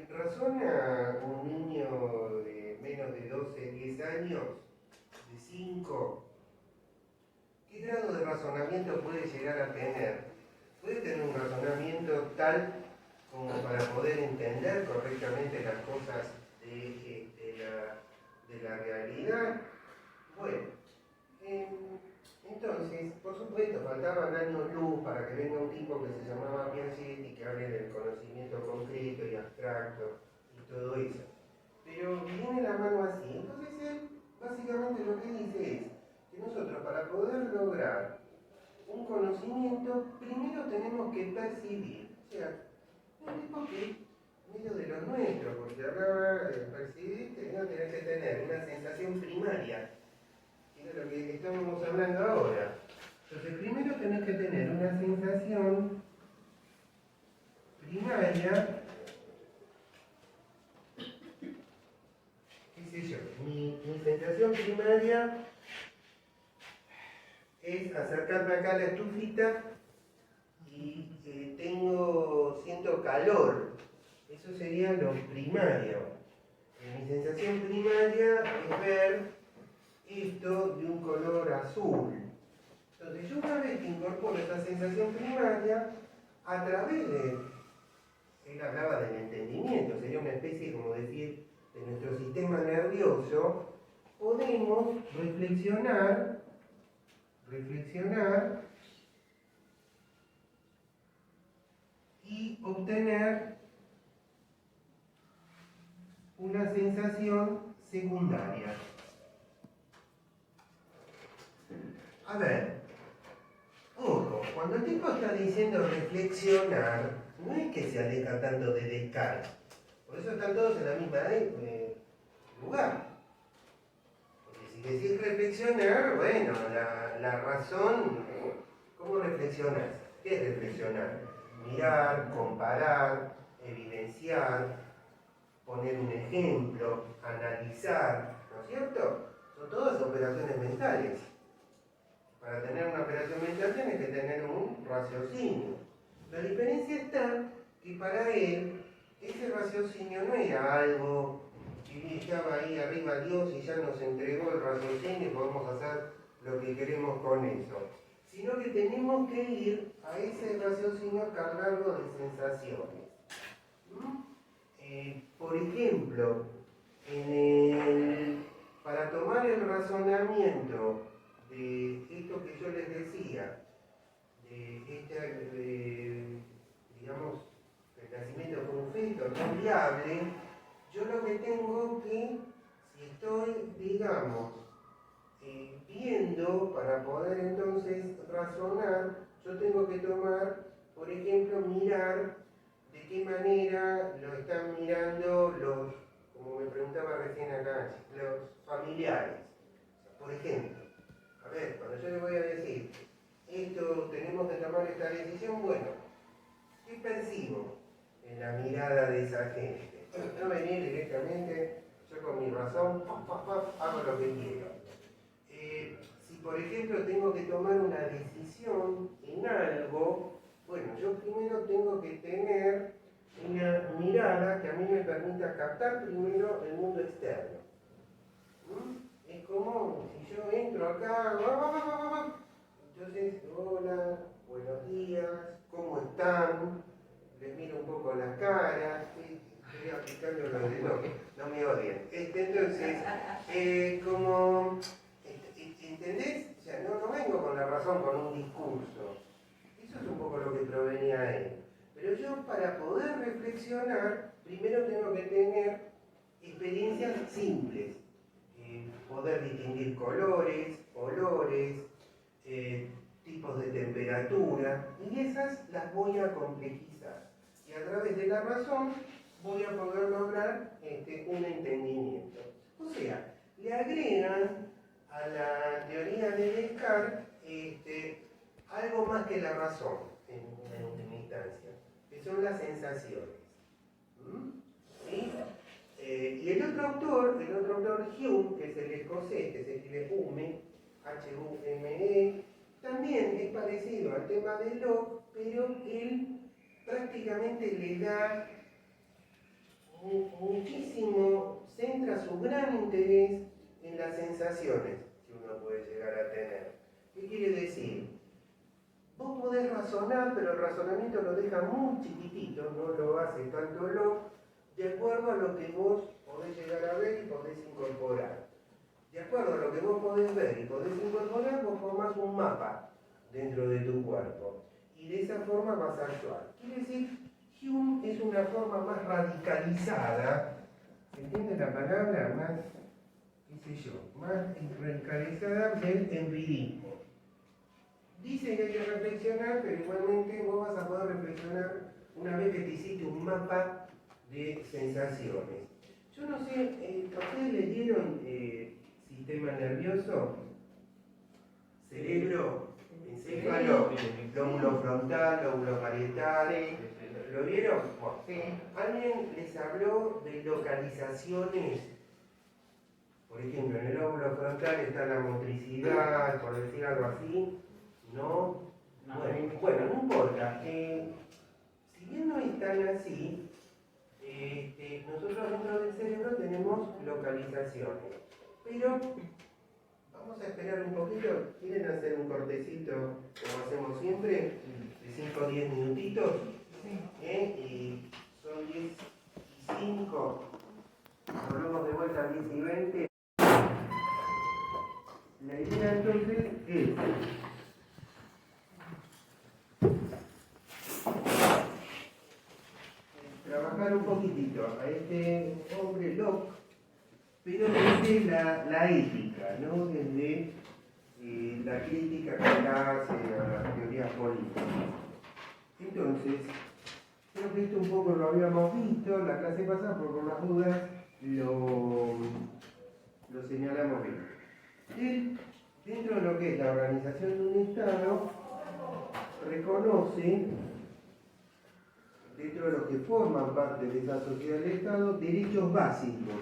¿razona un niño de menos de 12, 10 años, de 5? ¿Qué grado de razonamiento puede llegar a tener? ¿Puede tener un razonamiento tal como para poder entender correctamente las cosas de la realidad? Bueno, entonces, Entonces, por supuesto, faltaban años luz para que venga un tipo que se llamaba Piaget y que hable del conocimiento concreto y abstracto y todo eso. Pero viene la mano así. Entonces él básicamente lo que dice es que nosotros para poder lograr un conocimiento, primero tenemos que percibir. O sea, un tipo que medio de lo nuestro, porque hablaba de percibir, tenés que tener una sensación primaria, que es de lo que estamos hablando ahora. Entonces, primero tenés que tener una sensación primaria, qué sé yo, mi sensación primaria es acercarme acá a la estufita y siento calor. Eso sería lo primario. Mi sensación primaria es ver esto de un color azul. Entonces yo una vez que incorporo esa sensación primaria, a través de, él hablaba del entendimiento, sería una especie, como decir, de nuestro sistema nervioso, podemos reflexionar y obtener una sensación secundaria. A ver, ojo, cuando el tipo está diciendo reflexionar, no es que se aleja tanto de Descartes. Por eso están todos en la misma lugar. Porque si decís reflexionar, bueno, la razón, ¿cómo reflexionas? ¿Qué es reflexionar? Mirar, comparar, evidenciar, poner un ejemplo, analizar, ¿no es cierto? Son todas operaciones mentales. Para tener una operación mental tienes que tener un raciocinio. La diferencia está que para él ese raciocinio no era algo que estaba ahí arriba Dios y ya nos entregó el raciocinio y podemos hacer lo que queremos con eso, sino que tenemos que ir a ese raciocinio cargado de sensaciones. Por ejemplo, para tomar el razonamiento de esto que yo les decía, digamos, el nacimiento con un feto no viable, yo lo que tengo que, si estoy, digamos, viendo, para poder entonces razonar, yo tengo que tomar, por ejemplo, mirar de qué manera lo están mirando los, como me preguntaba recién acá, los familiares. Por ejemplo, a ver, cuando yo le voy a decir, esto tenemos que tomar esta decisión, bueno, ¿qué percibo en la mirada de esa gente? No venir directamente, yo con mi razón, hago lo que quiero. Si por ejemplo tengo que tomar una decisión en algo, bueno, yo primero tengo que tener una mirada que a mí me permita captar primero el mundo externo. Es como si yo entro acá, entonces, hola, buenos días, ¿cómo están? Les miro un poco las caras, estoy aplicando lo de no me odien. Entonces, como, ¿entendés? O sea, no vengo con la razón, con un discurso. Eso es un poco lo que provenía él. Pero yo para poder reflexionar, primero tengo que tener experiencias simples. Poder distinguir colores, olores, tipos de temperatura, y esas las voy a complejizar. Y a través de la razón voy a poder lograr un entendimiento. O sea, le agregan a la teoría de Descartes algo más que la razón en última instancia, que son las sensaciones. ¿Sí? Y el otro autor, Hume, que es el escocés, que se escribe Hume, H-U-M-E, también es parecido al tema de Locke, pero él prácticamente le da muchísimo, centra su gran interés en las sensaciones que uno puede llegar a tener. ¿Qué quiere decir? Vos podés razonar, pero el razonamiento lo deja muy chiquitito, no lo hace tanto Locke, de acuerdo a lo que vos podés llegar a ver y podés incorporar. De acuerdo a lo que vos podés ver y podés incorporar, vos formás un mapa dentro de tu cuerpo. Y de esa forma vas a actuar. Quiere decir, Hume es una forma más radicalizada, ¿se entiende la palabra? Más, qué sé yo, más radicalizada del empirismo. Dice que hay que reflexionar, pero igualmente vos vas a poder reflexionar una vez que te hiciste un mapa de sensaciones. Yo no sé, ¿a ustedes les dieron sistema nervioso? Cerebro, encéfalo, lóbulo frontal, lóbulo parietal. ¿Lo vieron? Bueno, Sí. ¿alguien les habló de localizaciones? Por ejemplo, en el lóbulo frontal está la motricidad, por decir algo así. ¿No? Bueno, no importa. Si bien no están así, nosotros dentro del cerebro tenemos localizaciones. Pero vamos a esperar un poquito. ¿Quieren hacer un cortecito como hacemos siempre? De 5 o 10 minutitos. Y son 10 y 5. Volvemos de vuelta a 10 y 20. La idea entonces es trabajar un poquitito a este hombre Locke, pero desde la ética, ¿no? Desde la crítica que él hace a las teorías políticas. Entonces, creo que esto un poco lo habíamos visto la clase pasada, pero por las dudas lo señalamos bien. Él, dentro de lo que es la organización de un Estado, reconoce, dentro de los que forman parte de esa sociedad del Estado, derechos básicos,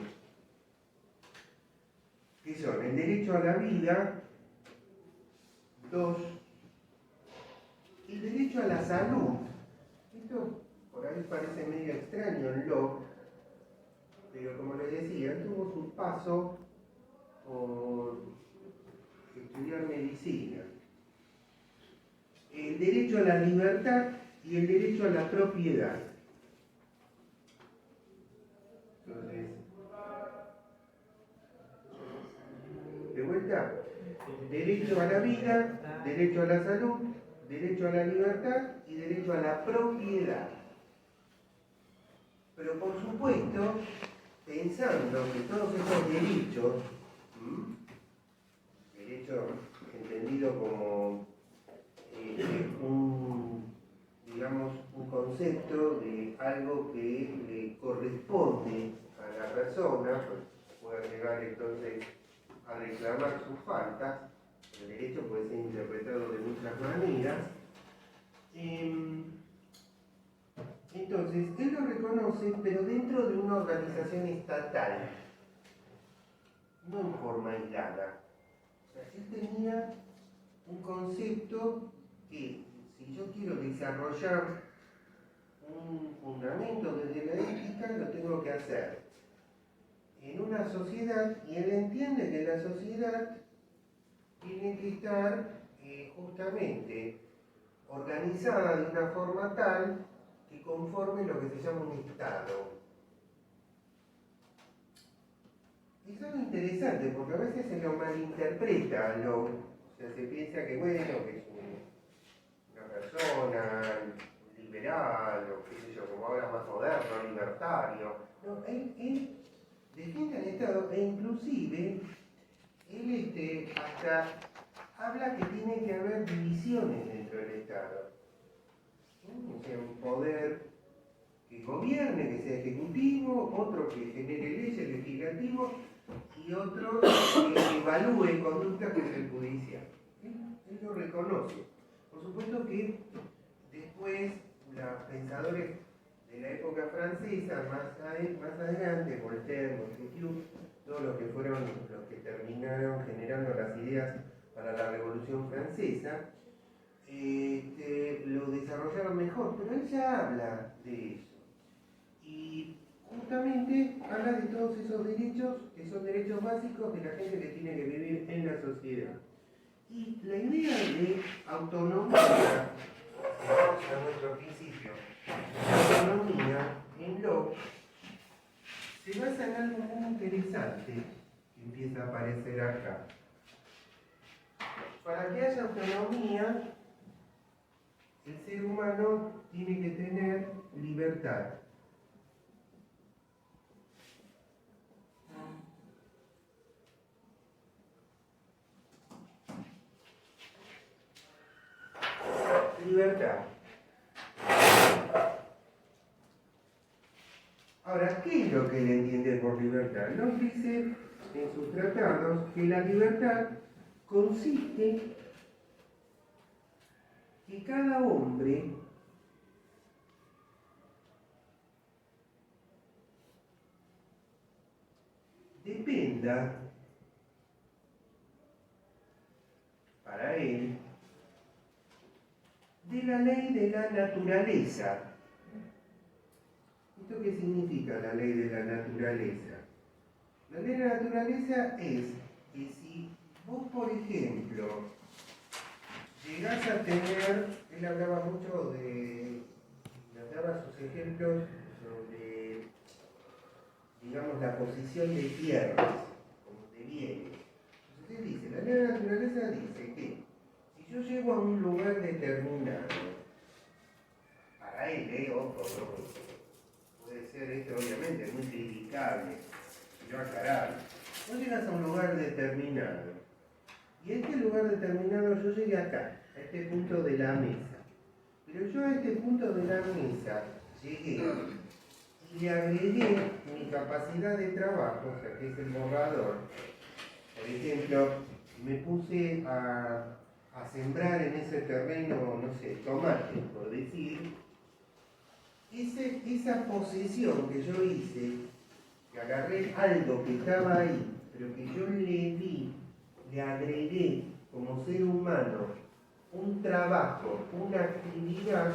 que son el derecho a la vida, 2, el derecho a la salud. Esto por ahí parece medio extraño en Locke, pero como les decía, tuvo su paso por estudiar medicina. El derecho a la libertad y el derecho a la propiedad. Entonces, de vuelta, derecho a la vida, derecho a la salud, derecho a la libertad y derecho a la propiedad. Pero por supuesto, pensando que todos estos derechos, derecho entendido como un concepto de algo que le corresponde a la persona, pues puede llegar entonces a reclamar sus faltas. El derecho puede ser interpretado de muchas maneras. Entonces, él lo reconoce, pero dentro de una organización estatal, no en forma aislada. O sea, él tenía un concepto que, si yo quiero desarrollar un fundamento desde la ética, lo tengo que hacer en una sociedad, y él entiende que la sociedad tiene que estar justamente organizada de una forma tal que conforme lo que se llama un Estado. Es algo interesante porque a veces se lo malinterpreta, o sea, se piensa que bueno, que es una persona liberal, o qué sé yo, como ahora más moderno, libertario. No, él defiende al Estado e inclusive él hasta habla que tiene que haber divisiones dentro del Estado. O sea, un poder que gobierne, que sea ejecutivo, otro que genere leyes, legislativo, y otro que evalúe conductas, que es el judicial. Él lo reconoce. Por supuesto que después los pensadores de la época francesa, más adelante, Voltaire, Montesquieu, todos los que fueron los que terminaron generando las ideas para la Revolución Francesa, lo desarrollaron mejor, pero él ya habla de eso. Y justamente habla de todos esos derechos, que son derechos básicos de la gente que tiene que vivir en la sociedad. Y la idea de autonomía, a nuestro principio, la autonomía en Locke se basa en algo muy interesante que empieza a aparecer acá. Para que haya autonomía, el ser humano tiene que tener libertad. Libertad. Ahora, ¿qué es lo que él entiende por libertad? Nos dice en sus tratados que la libertad consiste que cada hombre dependa para él de la ley de la naturaleza. ¿Esto qué significa la ley de la naturaleza? La ley de la naturaleza es que si vos, por ejemplo, llegás a tener, él hablaba mucho de, nos daba sus ejemplos sobre, digamos, la posición de tierras, como de bienes. Entonces él dice, la ley de la naturaleza dice que si yo llego a un lugar determinado, para él, ojo, no puede ser esto obviamente muy criticable, yo aclarar, vos llegas a un lugar determinado, y a este lugar determinado yo llegué acá, a este punto de la mesa, pero yo a este punto de la mesa llegué y le agregué mi capacidad de trabajo, o sea que es el borrador. Por ejemplo, me puse a sembrar en ese terreno, no sé, tomates, por decir, esa posesión que yo hice, que agarré algo que estaba ahí, pero que yo le agregué como ser humano un trabajo, una actividad,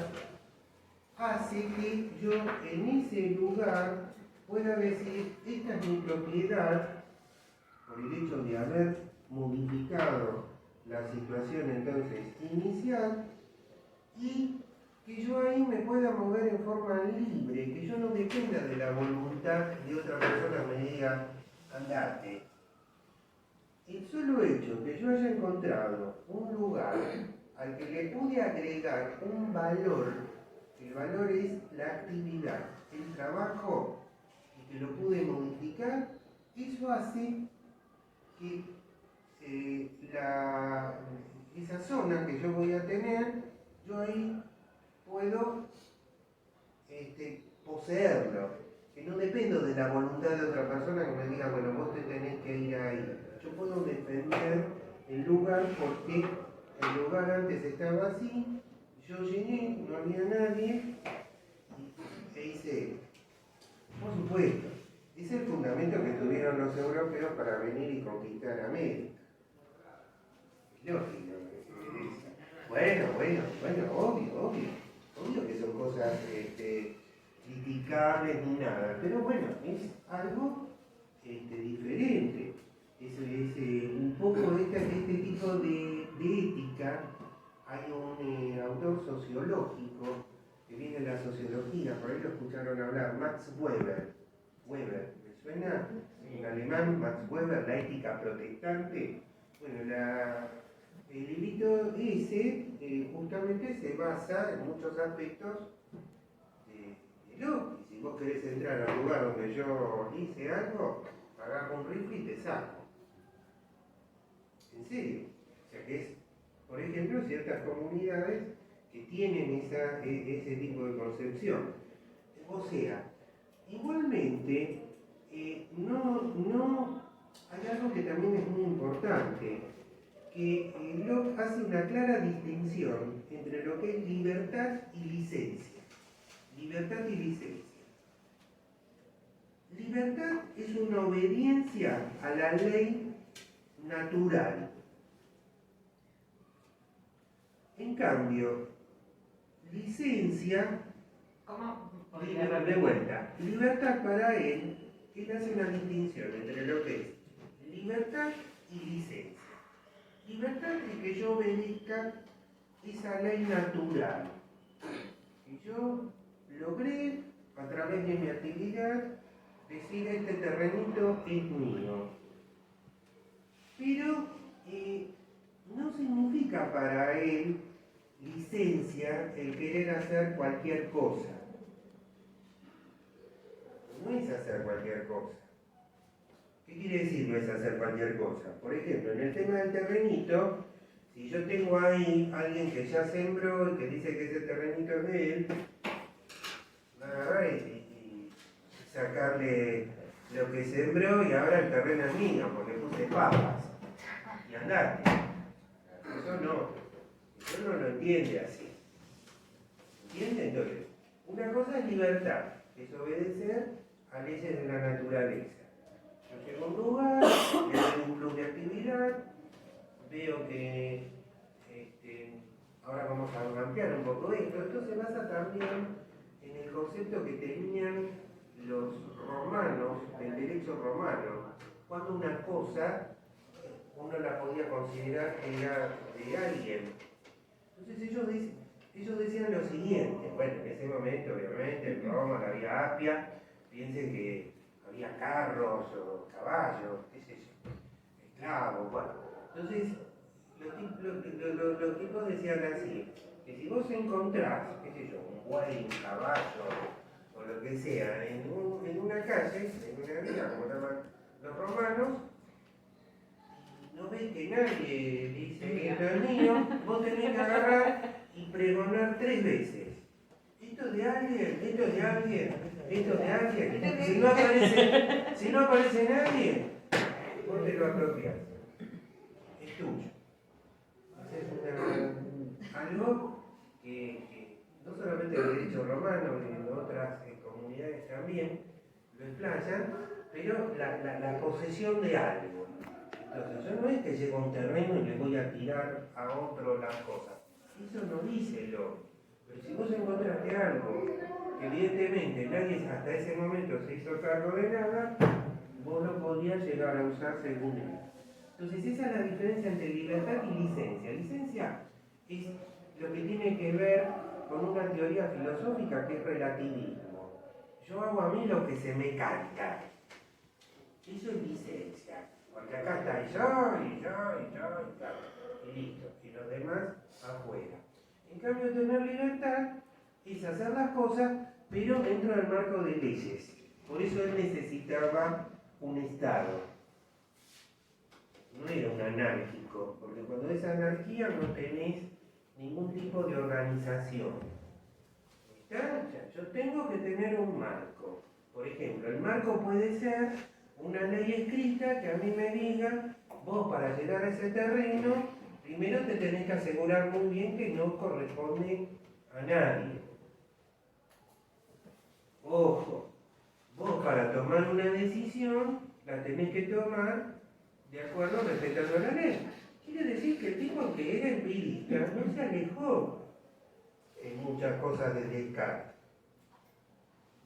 hace que yo en ese lugar pueda decir, esta es mi propiedad, por el hecho de haber modificado la situación entonces inicial, y que yo ahí me pueda mover en forma libre, que yo no dependa de la voluntad de otra persona que me diga, andate. El solo hecho que yo haya encontrado un lugar al que le pude agregar un valor, el valor es la actividad, el trabajo, y que lo pude modificar, eso hace que esa zona que yo voy a tener, yo ahí puedo poseerlo, que no dependo de la voluntad de otra persona que me diga, bueno, vos te tenés que ir ahí. Yo puedo defender el lugar porque el lugar antes estaba así, yo llegué, no había nadie, e hice, por supuesto, es el fundamento que tuvieron los europeos para venir y conquistar América. Es lógico. Bueno, obvio que son cosas criticables ni nada, pero bueno, es algo diferente. Es un poco de este tipo de ética. Hay un autor sociológico que viene de la sociología, por ahí lo escucharon hablar, Max Weber. Weber, ¿me suena? En alemán, Max Weber, la ética protestante. Bueno, el librito ese justamente se basa en muchos aspectos de Locke. Y si vos querés entrar al lugar donde yo hice algo, agarro un rifle y te saco. En serio. O sea que es, por ejemplo, ciertas comunidades que tienen ese tipo de concepción. O sea, igualmente, no hay algo que también es muy importante, que Locke hace una clara distinción entre lo que es libertad y licencia. Libertad y licencia. Libertad es una obediencia a la ley natural. En cambio, licencia, ¿Cómo? de vuelta, libertad para él hace una distinción entre lo que es libertad y licencia. Libertad es que yo obedezca esa ley natural, que yo logré a través de mi actividad decir este terrenito es mío. Pero no significa para él licencia el querer hacer cualquier cosa. No es hacer cualquier cosa. ¿Qué quiere decir no es hacer cualquier cosa? Por ejemplo, en el tema del terrenito, si yo tengo ahí alguien que ya sembró y que dice que ese terrenito es de él, va a agarrar y sacarle lo que sembró y ahora el terreno es mío porque puse papas y andate. Eso no lo entiende así. ¿Entiende? Entonces, una cosa es libertad, es obedecer a leyes de la naturaleza. Yo llego a un lugar, le doy un club de actividad, veo que ahora vamos a ampliar un poco esto. Esto se basa también en el concepto que tenían los romanos, del derecho romano, cuando una cosa uno la podía considerar que era de alguien. Entonces ellos decían lo siguiente, bueno, en ese momento obviamente en Roma no había apia, piensen que había carros o caballos, qué sé yo, esclavos, bueno. Entonces los tipos decían así, que si vos encontrás, qué sé yo, un buey, un caballo o lo que sea, en una calle, en una vía, como llaman los romanos, no ves que nadie dice que esto es mío, vos tenés que agarrar y pregonar 3 veces. Esto es de alguien, esto es de alguien, esto es de alguien. Si no aparece nadie, vos te lo apropiás. Es tuyo. Es algo que no solamente el derecho romano, en otras comunidades también lo explayan, pero la posesión de algo. Entonces, yo no es que llego a un terreno y le voy a tirar a otro las cosas. Eso no dice el hombre. Pero si vos encontraste algo que evidentemente nadie hasta ese momento se hizo cargo de nada, vos lo podías llegar a usar según él. Entonces, esa es la diferencia entre libertad y licencia. Licencia es lo que tiene que ver con una teoría filosófica que es relativismo. Yo hago a mí lo que se me canta. Eso es licencia. Porque acá está y listo. Y los demás afuera. En cambio, tener libertad es hacer las cosas, pero dentro del marco de leyes. Por eso él necesitaba un Estado. No era un anárquico, porque cuando es anarquía no tenés ningún tipo de organización. ¿Está? Yo tengo que tener un marco. Por ejemplo, el marco puede ser una ley escrita que a mí me diga, vos para llegar a ese terreno, primero te tenés que asegurar muy bien que no corresponde a nadie. Ojo, vos para tomar una decisión, la tenés que tomar de acuerdo respetando la ley. Quiere decir que el tipo que era empirista no se alejó en muchas cosas de Descartes.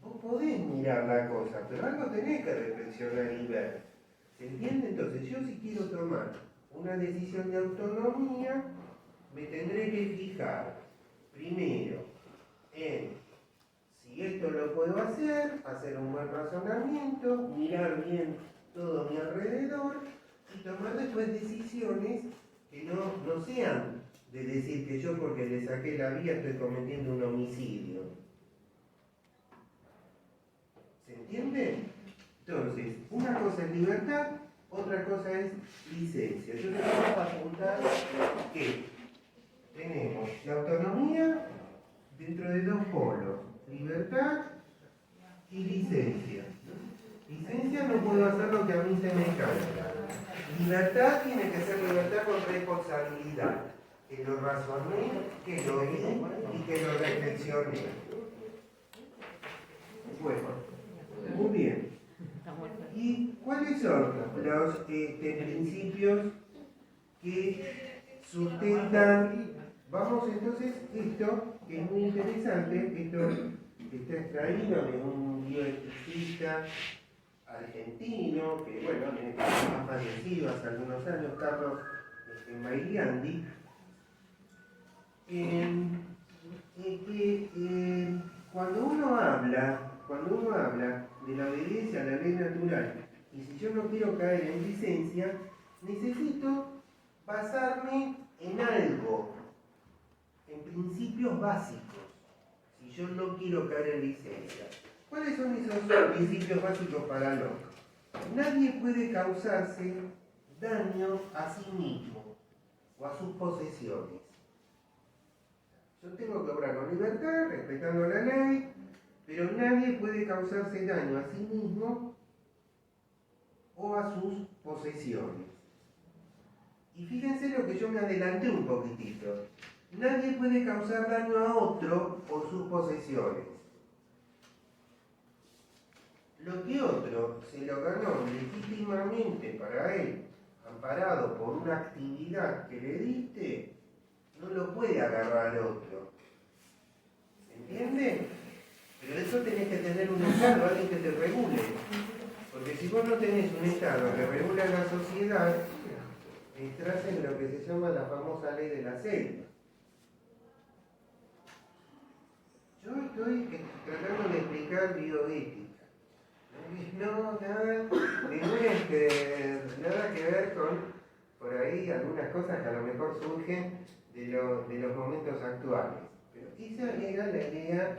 Vos podés mirar la cosa, pero algo tenés que reflexionar y ver. ¿Se entiende? Entonces, yo si quiero tomar una decisión de autonomía, me tendré que fijar primero en si esto lo puedo hacer un buen razonamiento, mirar bien todo mi alrededor y tomar después decisiones que no sean de decir que yo porque le saqué la vía estoy cometiendo un homicidio. ¿Se entiende? Entonces, una cosa es libertad, otra cosa es licencia. Yo te voy a apuntar que tenemos la autonomía dentro de 2 polos, libertad y licencia. Licencia no puedo hacer lo que a mí se me canta. Libertad tiene que ser libertad con responsabilidad. Que lo razoné, que lo vi y que lo reflexioné. Bueno, muy bien. ¿Y cuáles son los principios que sustentan? Vamos entonces, esto que es muy interesante, esto está extraído de un bioeticista argentino, que bueno, ha fallecido hace algunos años, Carlos Mailiandi, cuando uno habla de la obediencia a la ley natural, y si yo no quiero caer en licencia, necesito basarme en algo. En principios básicos. Si yo no quiero caer en licencia, ¿cuáles son esos principios básicos para Locke? Nadie puede causarse daño a sí mismo o a sus posesiones. Yo tengo que obrar con libertad, respetando la ley, pero nadie puede causarse daño a sí mismo o a sus posesiones. Y fíjense lo que yo me adelanté un poquitito. Nadie puede causar daño a otro por sus posesiones. Lo que otro se lo ganó legítimamente para él, amparado por una actividad que le diste, no lo puede agarrar otro. ¿Entienden? Pero eso tenés que tener un Estado, alguien que te regule. Porque si vos no tenés un Estado que regula la sociedad, entras en lo que se llama la famosa ley de la selva. Yo estoy tratando de explicar bioética. No, nada que ver con, por ahí, algunas cosas que a lo mejor surgen de los momentos actuales. Pero esa era la idea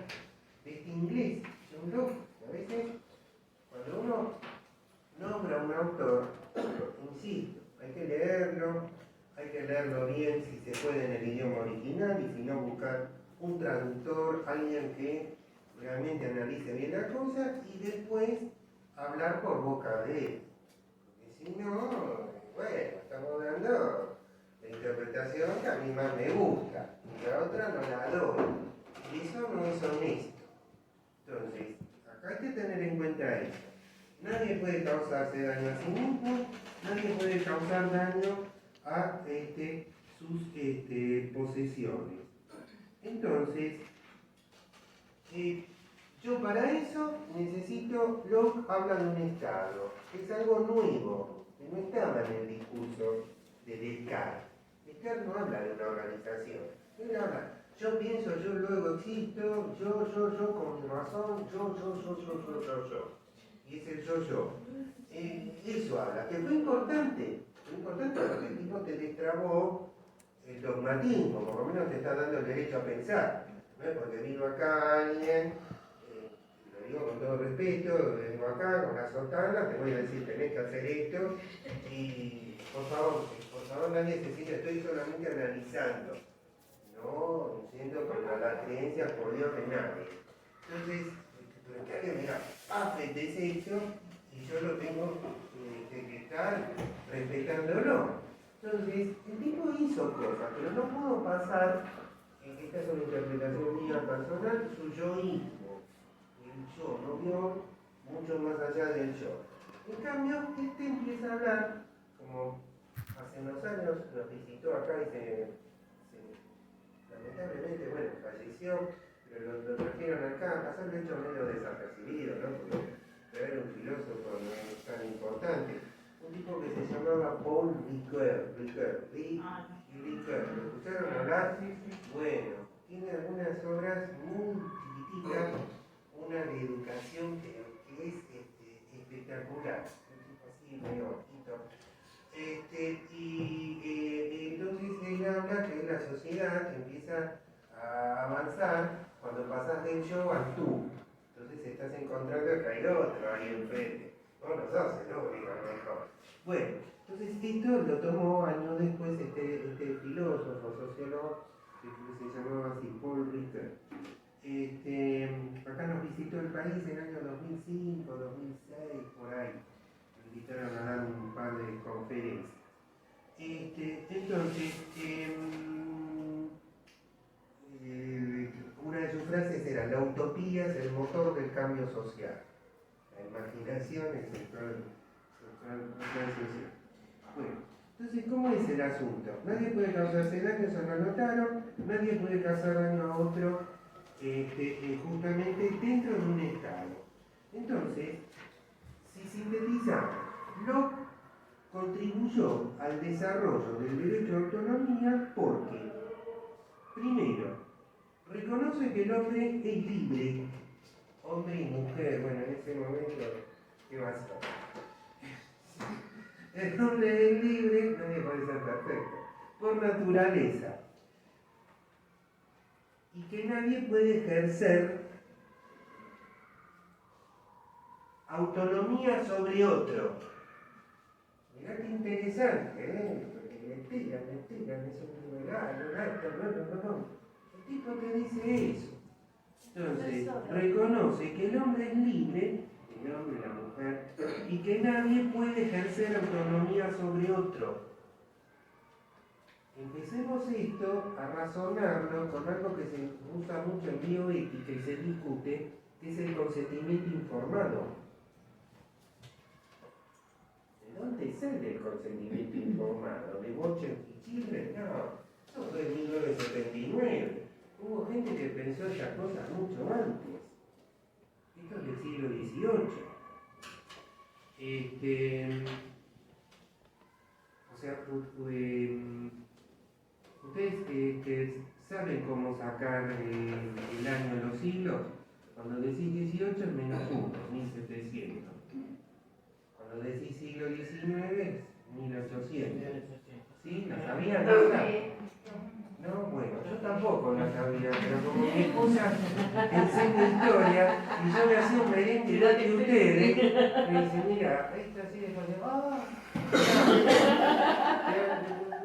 de este inglés, John Locke. A veces, cuando uno nombra a un autor, insisto, hay que leerlo bien si se puede en el idioma original y si no buscar un traductor, alguien que realmente analice bien la cosa y después hablar por boca de él. Porque si no, bueno, estamos dando la interpretación que a mí más me gusta y la otra no la doy. Y eso no es honesto. Entonces, acá hay que tener en cuenta esto. Nadie puede causarse daño a sí mismo, nadie puede causar daño a sus posesiones. Entonces, yo para eso necesito, Locke habla de un Estado, que es algo nuevo, que no estaba en el discurso de Descartes. Descartes no habla de una organización, él habla, yo pienso, yo luego existo, yo con mi razón, yo. Y es el yo. Eso habla, que fue importante porque el tipo te destrabó el dogmatismo, por lo menos te está dando el derecho a pensar. ¿No? Porque vino acá alguien, lo digo con todo respeto, vengo acá con la sotana, te voy a decir, tenés que hacer esto, y por favor nadie se siente, estoy solamente analizando, no diciendo contra las creencias por Dios de nadie. Entonces, pero que alguien me diga, deshecho, y yo lo tengo que estar respetándolo. Entonces, el tipo hizo cosas, pero no pudo pasar, esta es una interpretación mía personal, su yoísmo. El yo no vio mucho más allá del yo. En cambio, empieza a hablar, como hace unos años nos visitó acá y lamentablemente, bueno, falleció, pero lo trajeron acá, pasó el hecho medio desapercibido, ¿no? Porque era un filósofo no es tan importante. Un tipo que se llamaba Paul Ricoeur. ¿Lo escucharon hablar? Bueno, tiene algunas obras muy chiquititas, una de educación que es espectacular. Un tipo así, medio bajito. Entonces él habla que la sociedad empieza a avanzar cuando pasas del yo al tú. Entonces estás encontrando que hay otro ahí enfrente. Vos no sos el único, a lo mejor. Bueno, entonces esto lo tomó años después este filósofo, sociólogo, que se llamaba así, Paul Ricoeur. Acá nos visitó el país en el año 2005, 2006, por ahí. Nos invitaron a dar un par de conferencias. Entonces, una de sus frases era: la utopía es el motor del cambio social. La imaginación es el plan social. Bueno, entonces, ¿cómo es el asunto? Nadie puede causarse daño, eso no notaron, nadie puede causar daño a otro justamente dentro de un Estado. Entonces, si sintetizamos, Locke contribuyó al desarrollo del derecho a autonomía porque, primero, reconoce que el hombre es libre, hombre y mujer, bueno, en ese momento, ¿qué va a ser? El hombre es libre, nadie puede ser perfecto, por naturaleza. y que nadie puede ejercer autonomía sobre otro. Mirá qué interesante, porque me tiran, es un regalo, no. El tipo te dice eso. Entonces, reconoce que el hombre es libre, el hombre y la mujer, y que nadie puede ejercer autonomía sobre otro. Empecemos esto a razonarlo con algo que se usa mucho en bioética y se discute, que es el consentimiento informado. ¿De dónde sale el consentimiento informado? ¿De Bochen y Children? No, eso fue en 1979. Hubo gente que pensó esas cosas mucho antes. Esto es del siglo XVIII. O sea, ustedes que saben cómo sacar el año de los siglos, cuando decís 18 es menos 1, 1700. Cuando decís siglo XIX es 1800. ¿Sí? ¿La sabían esa? No, bueno, yo tampoco la sabía, pero como mi esposa enseña historia y yo le hacía un merengue igual que ustedes, me dice, mira, esto así es cuando,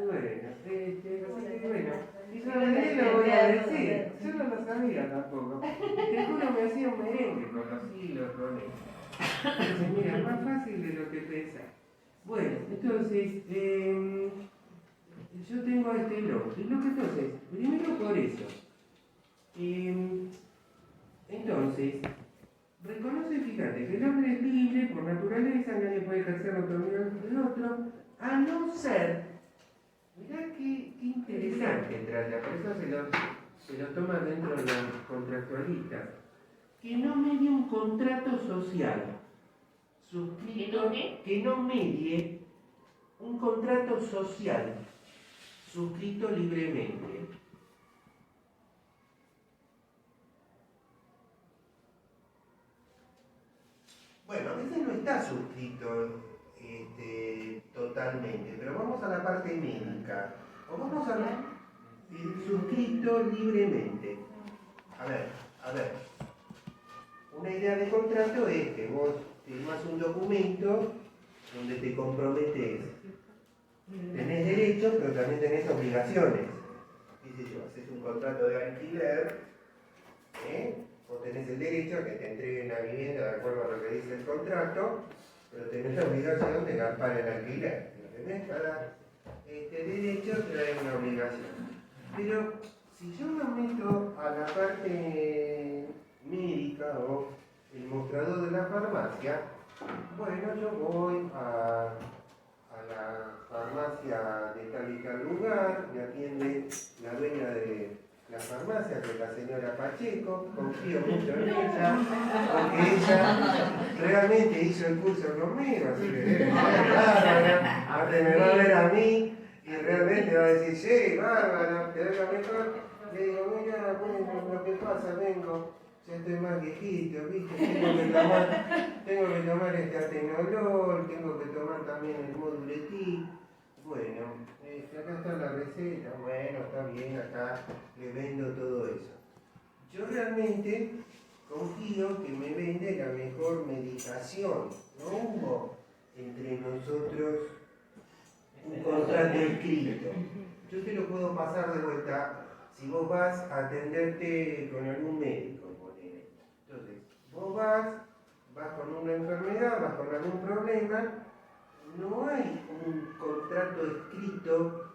bueno, y yo lo voy a decir, yo no lo sabía tampoco, te juro me hacía un merengue con los hilos, con eso. Dice, mira, es más fácil de lo que pensás. Bueno, entonces, yo tengo a este loco. ¿Y lo que entonces? Primero por eso. Entonces, reconoce, fíjate, que el hombre es libre por naturaleza, nadie puede ejercer la autonomía del otro, a no ser, mirá qué interesante trata, por eso se lo toma dentro de los contractualistas, que no medie un contrato social suscrito, que no medie un contrato social suscrito libremente. Bueno, a veces no está suscrito totalmente, pero vamos a la parte médica. O vamos a ver suscrito libremente. A ver. Una idea de contrato es que vos firmás un documento donde te comprometes. Tenés derechos, pero también tenés obligaciones. Dice yo, haces un contrato de alquiler, vos tenés el derecho a que te entreguen la vivienda de acuerdo a lo que dice el contrato, pero tenés la obligación de gastar el alquiler. ¿Entendés? Cada derecho trae una obligación. Pero si yo me meto a la parte médica o el mostrador de la farmacia, bueno, yo voy a la farmacia de tal y tal lugar, me atiende la dueña de la farmacia, que es la señora Pacheco, confío mucho en ella, porque ella realmente hizo el curso conmigo, así que Bárbara, me va a ver a mí y realmente va a decir, sí, Bárbara, te doy lo mejor. Le digo, mira, bueno, lo que pasa, vengo, ya estoy más viejito, ¿viste? Tengo que tomar este atenolol, tengo que tomar también el moduletic. Bueno, acá está la receta, bueno, está bien, acá le vendo todo eso. Yo realmente confío que me vende la mejor medicación. No hubo entre nosotros un contrato escrito. Yo te lo puedo pasar de vuelta si vos vas a atenderte con algún médico, ponele. Entonces, vos vas con una enfermedad, vas con algún problema, no hay un contrato escrito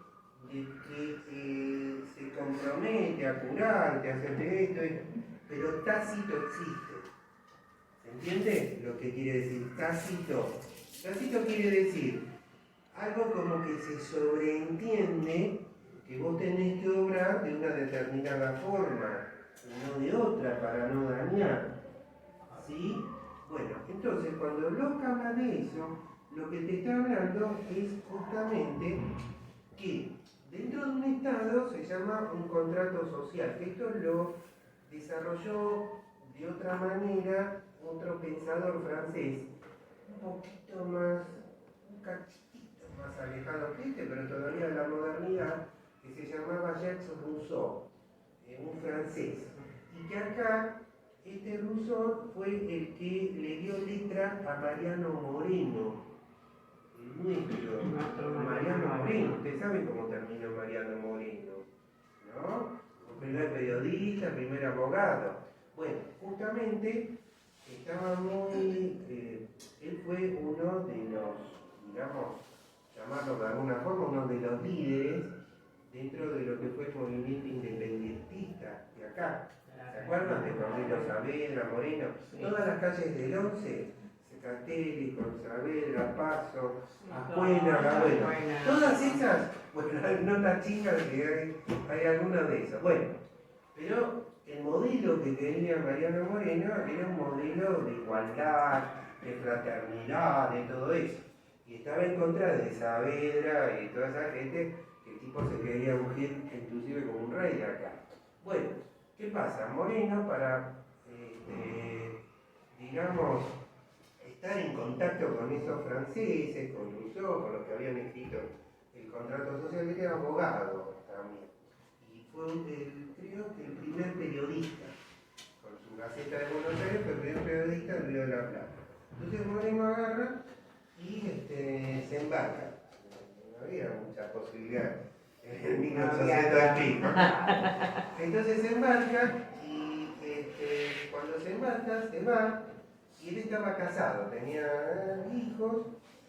de que se compromete a curarte, a hacerte esto, pero tácito existe. ¿Se entiende lo que quiere decir tácito? Tácito quiere decir algo como que se sobreentiende que vos tenés que obrar de una determinada forma, y no de otra, para no dañar. ¿Sí? Bueno, entonces cuando Locke habla de eso, lo que te está hablando es justamente que dentro de un Estado se llama un contrato social, que esto lo desarrolló de otra manera otro pensador francés, un poquito más, un cachito más alejado que pero todavía de la modernidad, que se llamaba Jacques Rousseau, un francés. Y que acá este Rousseau fue el que le dio letra a Mariano Moreno, el nuestro Mariano Moreno. Ustedes saben cómo terminó Mariano Moreno, ¿no? El primer periodista, primer abogado. Bueno, justamente estaba él fue uno de los, digamos, llamarlo de alguna forma, uno de los líderes dentro de lo que fue el movimiento independentista de acá. ¿Se acuerdan de Cornelio Saavedra, Moreno? Sí. Todas las calles del 11, Secatelli, con Saavedra, Paso, Ajuela, bueno, todas esas, bueno, no las chicas, que hay algunas de esas. Bueno, pero el modelo que tenía Mariano Moreno era un modelo de igualdad, de fraternidad, de todo eso. Y estaba en contra de Saavedra y toda esa gente que el tipo se quería ungir inclusive como un rey de acá. Bueno, ¿qué pasa? Moreno, para, digamos, estar en contacto con esos franceses, con Rousseau, con los que habían escrito el contrato social, él era abogado también. Y fue, creo que el primer periodista, con su Gaceta de Buenos Aires, fue el primer periodista del Río de la Plata. Entonces Moreno agarra y se embarca. No había muchas posibilidades en 1800 y pico. Entonces se embarca y cuando se embarca se va y él estaba casado, tenía hijos.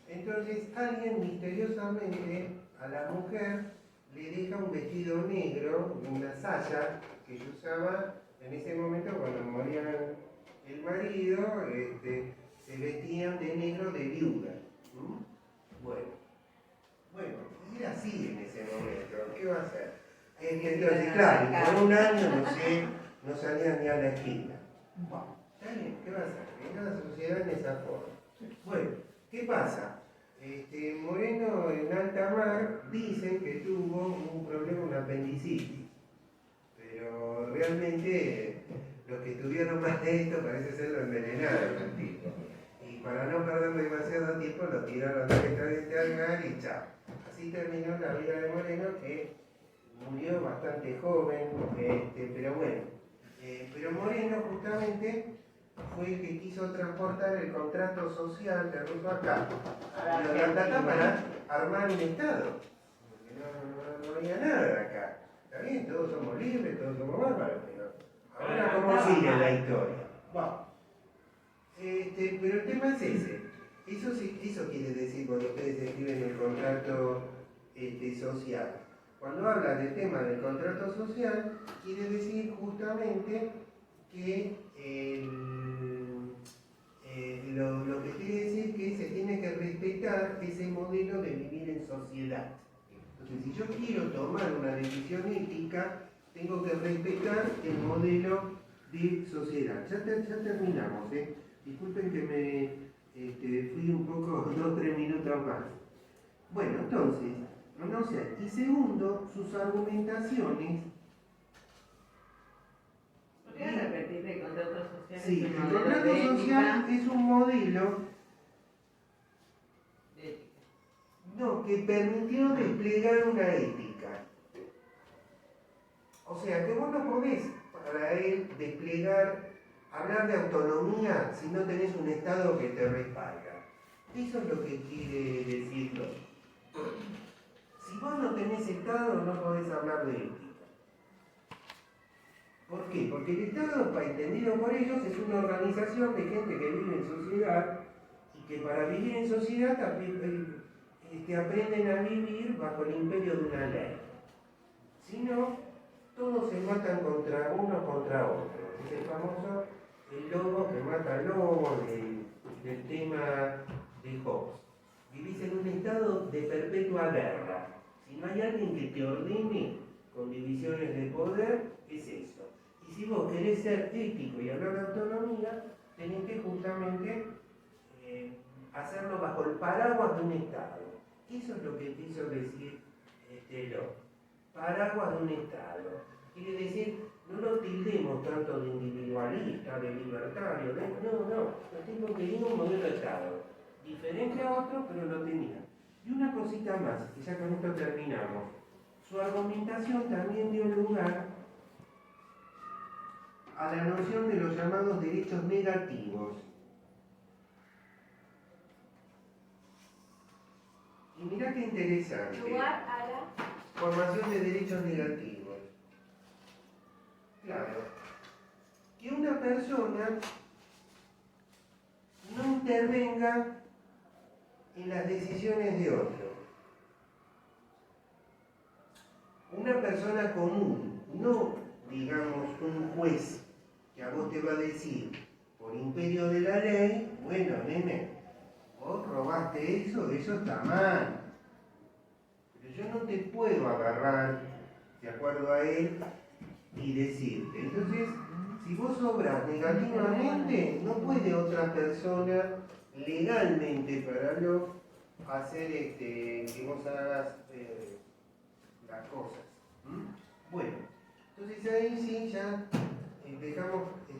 Entonces alguien misteriosamente a la mujer le deja un vestido negro, una saya que ella usaba en ese momento cuando moría el marido, se vestían de negro de viuda. Bueno, y era así en ese momento, ¿qué va a hacer? Entonces, claro, por un año no salía ni a la esquina. Bueno, está bien, ¿qué va a hacer? Era la sociedad en esa forma. Bueno, ¿qué pasa? Moreno en alta mar dicen que tuvo un problema, un apendicitis, pero realmente los que estuvieron más de esto parece ser lo envenenaron al tipo. Y para no perder demasiado tiempo lo tiraron directamente al mar y chao. Así terminó la vida de Moreno, que murió bastante joven, pero bueno. Pero Moreno justamente fue el que quiso transportar el contrato social de Rousseau acá, para armar un Estado. Porque no había nada acá. Está bien, todos somos libres, todos somos bárbaros, pero ahora ¿cómo sigue la historia? Bueno, pero el tema es ese. Eso quiere decir cuando ustedes escriben el contrato social. Cuando habla del tema del contrato social, quiere decir justamente que lo que quiere decir que se tiene que respetar ese modelo de vivir en sociedad. Entonces, si yo quiero tomar una decisión ética, tengo que respetar el modelo de sociedad. Ya terminamos, Disculpen que me fui un poco 2 o 3 minutos más. Bueno, entonces, no sé. Y segundo, sus argumentaciones. ¿Podrías repetir el contrato social? Sí, es un el modelo contrato de social ética? es un modelo De ética. que permitió desplegar una ética. O sea, que vos no podés para él hablar de autonomía si no tenés un Estado que te respalda. Eso es lo que quiere decirlo. Si vos no tenés Estado, no podés hablar de ética. ¿Por qué? Porque el Estado, entendido por ellos, es una organización de gente que vive en sociedad y que para vivir en sociedad aprenden a vivir bajo el imperio de una ley. Si no, todos se matan contra uno contra otro. Es el famoso el lobo que mata al lobo del tema de Hobbes. Vivís en un estado de perpetua guerra. Si no hay alguien que te ordene con divisiones de poder, es eso. Y si vos querés ser ético y hablar de autonomía, tenés que justamente hacerlo bajo el paraguas de un Estado. Eso es lo que quiso decir Locke. Paraguas de un Estado. Quiere decir, no lo tildemos tanto de individualista, de libertario, el tipo quería un modelo de Estado, diferente a otro, pero lo tenía. Y una cosita más, que ya con esto terminamos. Su argumentación también dio lugar a la noción de los llamados derechos negativos. Y mirá qué interesante. Lugar a la. Formación de derechos negativos. Claro. Que una persona no intervenga en las decisiones de otro. Una persona común, no digamos un juez que a vos te va a decir por imperio de la ley, bueno, nene, vos robaste eso está mal. Pero yo no te puedo agarrar de acuerdo a él y decirte. Entonces, si vos obras negativamente, no puede otra persona legalmente para no hacer que vos hagas las cosas. Bueno, entonces ahí sí ya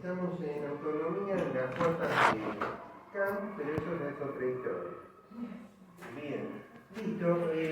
estamos en autonomía en las cuotas de Kant, pero eso ya es otra historia. Bien, listo.